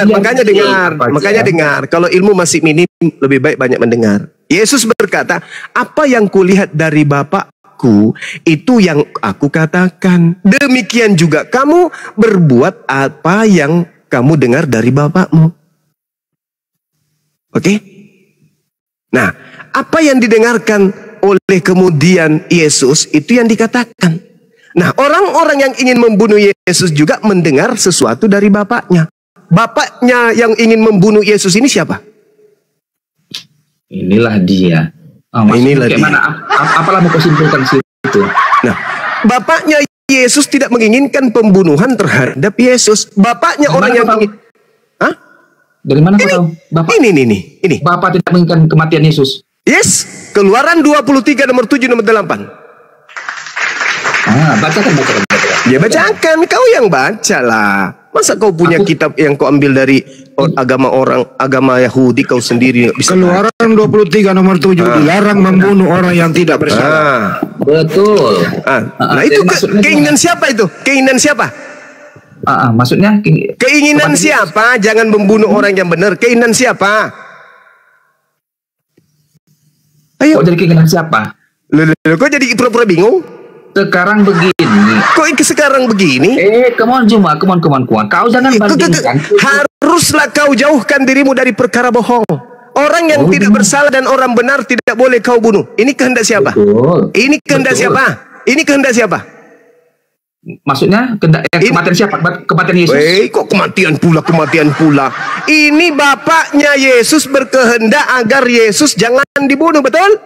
Makanya dengar. Kalau ilmu masih minim, lebih baik banyak mendengar. Yesus berkata, apa yang kulihat dari Bapakku, itu yang aku katakan. Demikian juga kamu berbuat apa yang kamu dengar dari Bapakmu. Oke? Nah, apa yang didengarkan oleh kemudian Yesus itu yang dikatakan. Nah, orang-orang yang ingin membunuh Yesus juga mendengar sesuatu dari bapaknya. Bapaknya yang ingin membunuh Yesus ini siapa? Inilah dia. Inilah dia. Apalah mau kau simpulkan situ? Nah, bapaknya Yesus tidak menginginkan pembunuhan terhadap Yesus. Bapaknya orang yang ingin. Dari mana kau tahu? Bapak ini. Bapak tidak menginginkan kematian Yesus. Yes, Keluaran 23 nomor 7 nomor 8. Bacakan. Ya bacakan, kau yang baca lah. Masa kau punya kitab yang kau ambil dari agama Yahudi kau sendiri bisa. Keluaran 23 nomor 7 dilarang membunuh orang yang tidak bersalah. Betul. Nah itu keinginan siapa itu? Keinginan siapa? Maksudnya keinginan siapa? Jangan membunuh orang yang benar. Keinginan siapa? Ayo. Kok jadi keinginan siapa? Kok jadi pura-pura bingung? Sekarang begini. Kok sekarang begini? Come on. Kau jangan bandingkan. Haruslah kau jauhkan dirimu dari perkara bohong. Orang yang tidak bersalah dan orang benar tidak boleh kau bunuh. Ini kehendak siapa? Ini kehendak siapa? Maksudnya kematian siapa? Kematian Yesus. Kok kematian pula? Ini bapaknya Yesus berkehendak agar Yesus jangan dibunuh, betul?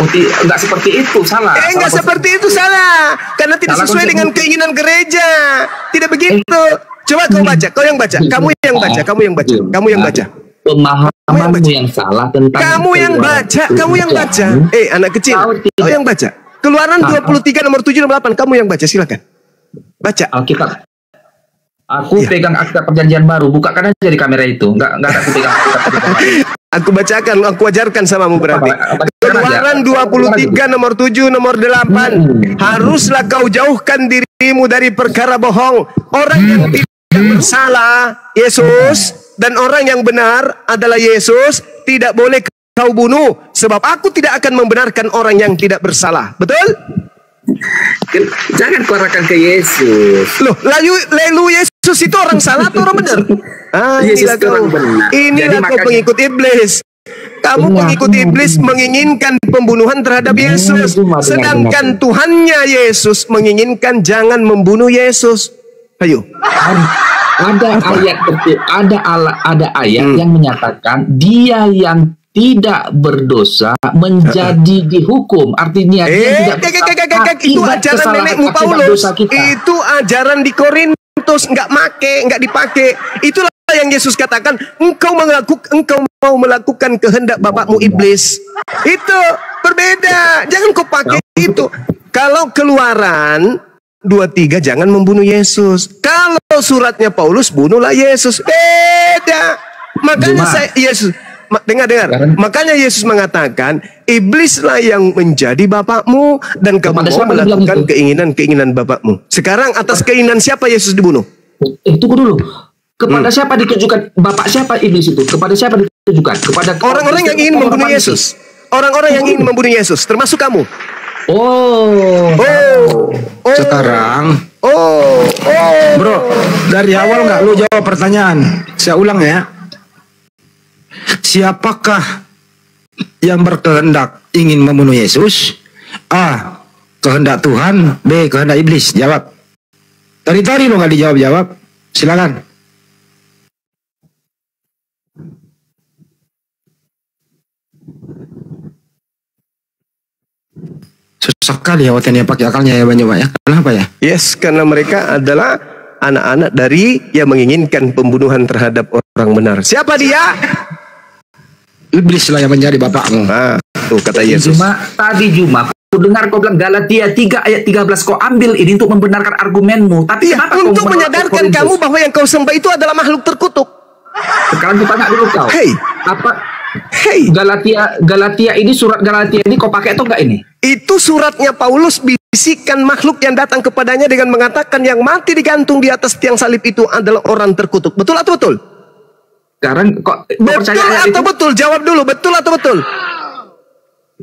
Enggak seperti itu, salah. Enggak seperti itu, salah. Karena tidak sesuai dengan keinginan gereja. Tidak begitu. Coba kau baca, Kamu yang baca. Pemahamanmu yang salah tentang. Kamu yang baca. Anak kecil. Kau yang baca. Keluaran 23 nomor 7 nomor 8. Kamu yang baca, silakan. Baca Alkitab. Aku pegang Alkitab Perjanjian Baru. Bukakan aja di kamera itu. Enggak aku pegang Alkitab. Aku bacakan, aku ajarkan samamu berarti. Keluaran 23 nomor 7 nomor 8. Haruslah kau jauhkan dirimu dari perkara bohong. Orang yang tidak bersalah Yesus dan orang yang benar adalah Yesus tidak boleh kau bunuh, sebab aku tidak akan membenarkan orang yang tidak bersalah. Betul? Jangan kau arahkan ke Yesus. Lalu Yesus itu orang salah atau orang benar? Inilah kau pengikut iblis. Kamu pengikut iblis menginginkan pembunuhan terhadap Yesus. Sedangkan Tuhannya Yesus menginginkan jangan membunuh Yesus. Ayo. Ada ayat yang menyatakan dia yang tidak berdosa menjadi dihukum. Artinya dia tidak itu ajaran nenekmu Paulus. Itu ajaran di Korintus, nggak dipakai. Itulah yang Yesus katakan, engkau mau melakukan kehendak bapakmu iblis. Itu berbeda. Jangan kau pakai itu. Kalau Keluaran 23 jangan membunuh Yesus. Kalau suratnya Paulus bunuhlah Yesus. Beda. Makanya dengar. Makanya Yesus mengatakan, iblislah yang menjadi bapakmu dan kamu mau melakukan keinginan bapakmu. Sekarang atas keinginan siapa Yesus dibunuh? Tunggu dulu. Kepada siapa ditujukan? Bapak siapa iblis itu? Kepada siapa ditujukan? Kepada orang-orang yang ingin membunuh Yesus. Orang-orang yang ingin membunuh Yesus, termasuk kamu. Sekarang, bro, dari awal nggak lu jawab pertanyaan. Saya ulang ya. Siapakah yang berkehendak ingin membunuh Yesus? A, kehendak Tuhan. B, kehendak iblis. Jawab. Tadi lo nggak dijawab. Silakan. Susah kali ya waktu ini pakai akalnya ya banyak ya. Kenapa ya? Yes, karena mereka adalah anak-anak dari yang menginginkan pembunuhan terhadap orang benar. Siapa dia? Iblis lah yang menjadi bapakmu. Tuh kata Yesus. Tadi Juma, aku dengar kau bilang Galatia 3 ayat 13. Kau ambil ini untuk membenarkan argumenmu. Tapi ya, untuk menyadarkan kamu bahwa yang kau sembah itu adalah makhluk terkutuk. Sekarang ditanya dulu kau. Galatia ini, surat Galatia ini kau pakai atau enggak ini? Itu suratnya Paulus bisikan makhluk yang datang kepadanya dengan mengatakan yang mati digantung di atas tiang salib itu adalah orang terkutuk. Betul atau betul? Sekarang kok betul atau betul? Jawab dulu, betul atau betul?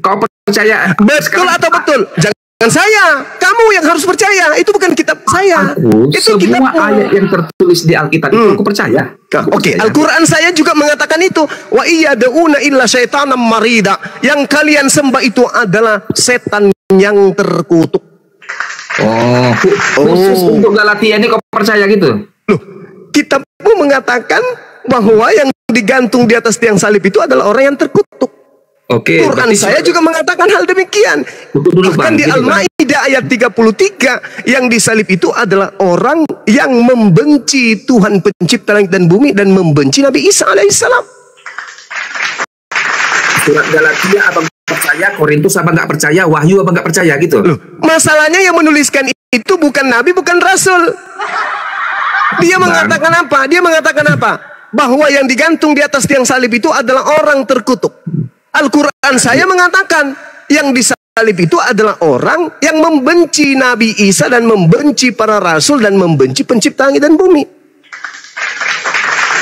Kau percaya? Betul atau betul? Jangan saya, kamu yang harus percaya. Itu bukan kitab saya. Itu semua ayat yang tertulis di Alkitab itu aku percaya. Oke, Al-Quran saya juga mengatakan itu. Wa iyad'una illa syaitanam marida. Yang kalian sembah itu adalah setan yang terkutuk. Khusus untuk Galatia ini kau percaya gitu? Loh, kitabmu mengatakan bahwa yang digantung di atas tiang salib itu adalah orang yang terkutuk. Quran saya juga mengatakan hal demikian. Bahkan di Al-Maidah ayat 33 yang disalib itu adalah orang yang membenci Tuhan pencipta langit dan bumi dan membenci Nabi Isa alaihissalam. Surat Galatia abang percaya, Korintus abang nggak percaya, Wahyu abang nggak percaya gitu. Loh, masalahnya yang menuliskan itu bukan Nabi, bukan Rasul. Dia mengatakan apa? Bahwa yang digantung di atas tiang salib itu adalah orang terkutuk. Al-Quran saya mengatakan yang disalib itu adalah orang yang membenci Nabi Isa dan membenci para rasul dan membenci pencipta langit dan bumi.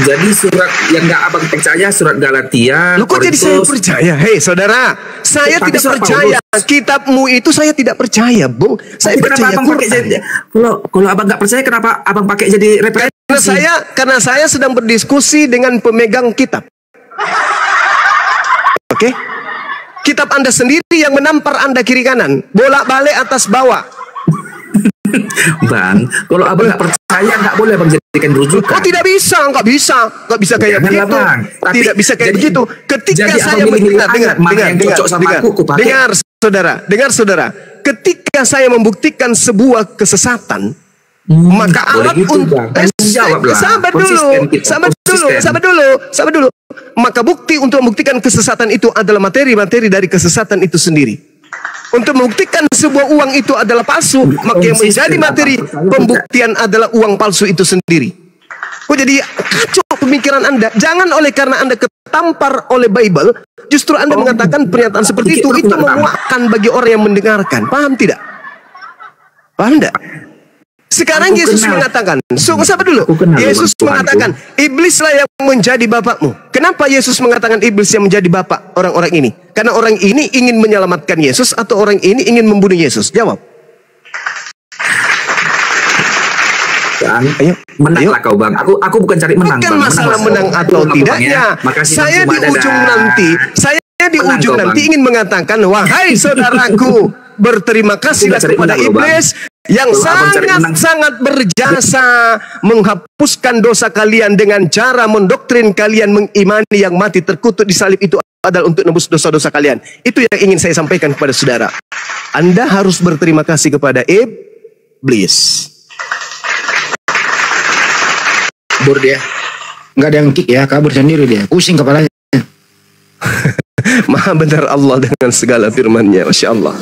Jadi surat yang nggak abang percaya, surat Galatia. Lu kok jadi saya percaya? Hei saudara, saya tidak percaya. Kitabmu itu saya tidak percaya, Bung. Saya percaya Quran. Kalau abang nggak percaya, kenapa abang pakai jadi referensi? Karena saya sedang berdiskusi dengan pemegang kitab. Oke, kitab Anda sendiri yang menampar Anda kiri kanan, bolak-balik atas bawah. Bang, kalau abang nggak percaya nggak boleh abang jadikan rujukan. Tidak bisa kayak begitu. Tidak bisa kayak begitu. Ketika saya dengar saudara, ketika saya membuktikan sebuah kesesatan, maka alat untuk sabar dulu. Maka bukti untuk membuktikan kesesatan itu adalah materi-materi dari kesesatan itu sendiri. Untuk membuktikan sebuah uang itu adalah palsu, maka yang menjadi materi pembuktian adalah uang palsu itu sendiri. Jadi kacau pemikiran Anda. Jangan oleh karena Anda ketampar oleh Bible, justru Anda mengatakan pernyataan seperti itu memuakkan bagi orang yang mendengarkan. Paham tidak? Paham tidak? Sekarang Yesus mengatakan, sabar dulu. Yesus mengatakan, iblislah yang menjadi bapakmu. Kenapa Yesus mengatakan iblis yang menjadi bapak orang-orang ini? Karena orang ini ingin menyelamatkan Yesus atau orang ini ingin membunuh Yesus? Jawab. Ayo, menanglah kau bang. Aku bukan cari menang. Bukan bang. masalah menang atau tidaknya. Saya di ujung nanti, ingin mengatakan, wahai saudaraku, berterima kasihlah kepada iblis yang sangat berjasa menghapuskan dosa kalian dengan cara mendoktrin kalian mengimani yang mati terkutuk di salib itu adalah untuk nebus dosa-dosa kalian. Itu yang ingin saya sampaikan kepada saudara. Anda harus berterima kasih kepada iblis. Kabur dia. Nggak ada yang kick ya, kabur sendiri dia. Pusing kepalanya. Maha benar Allah dengan segala firman-Nya, Masya Allah.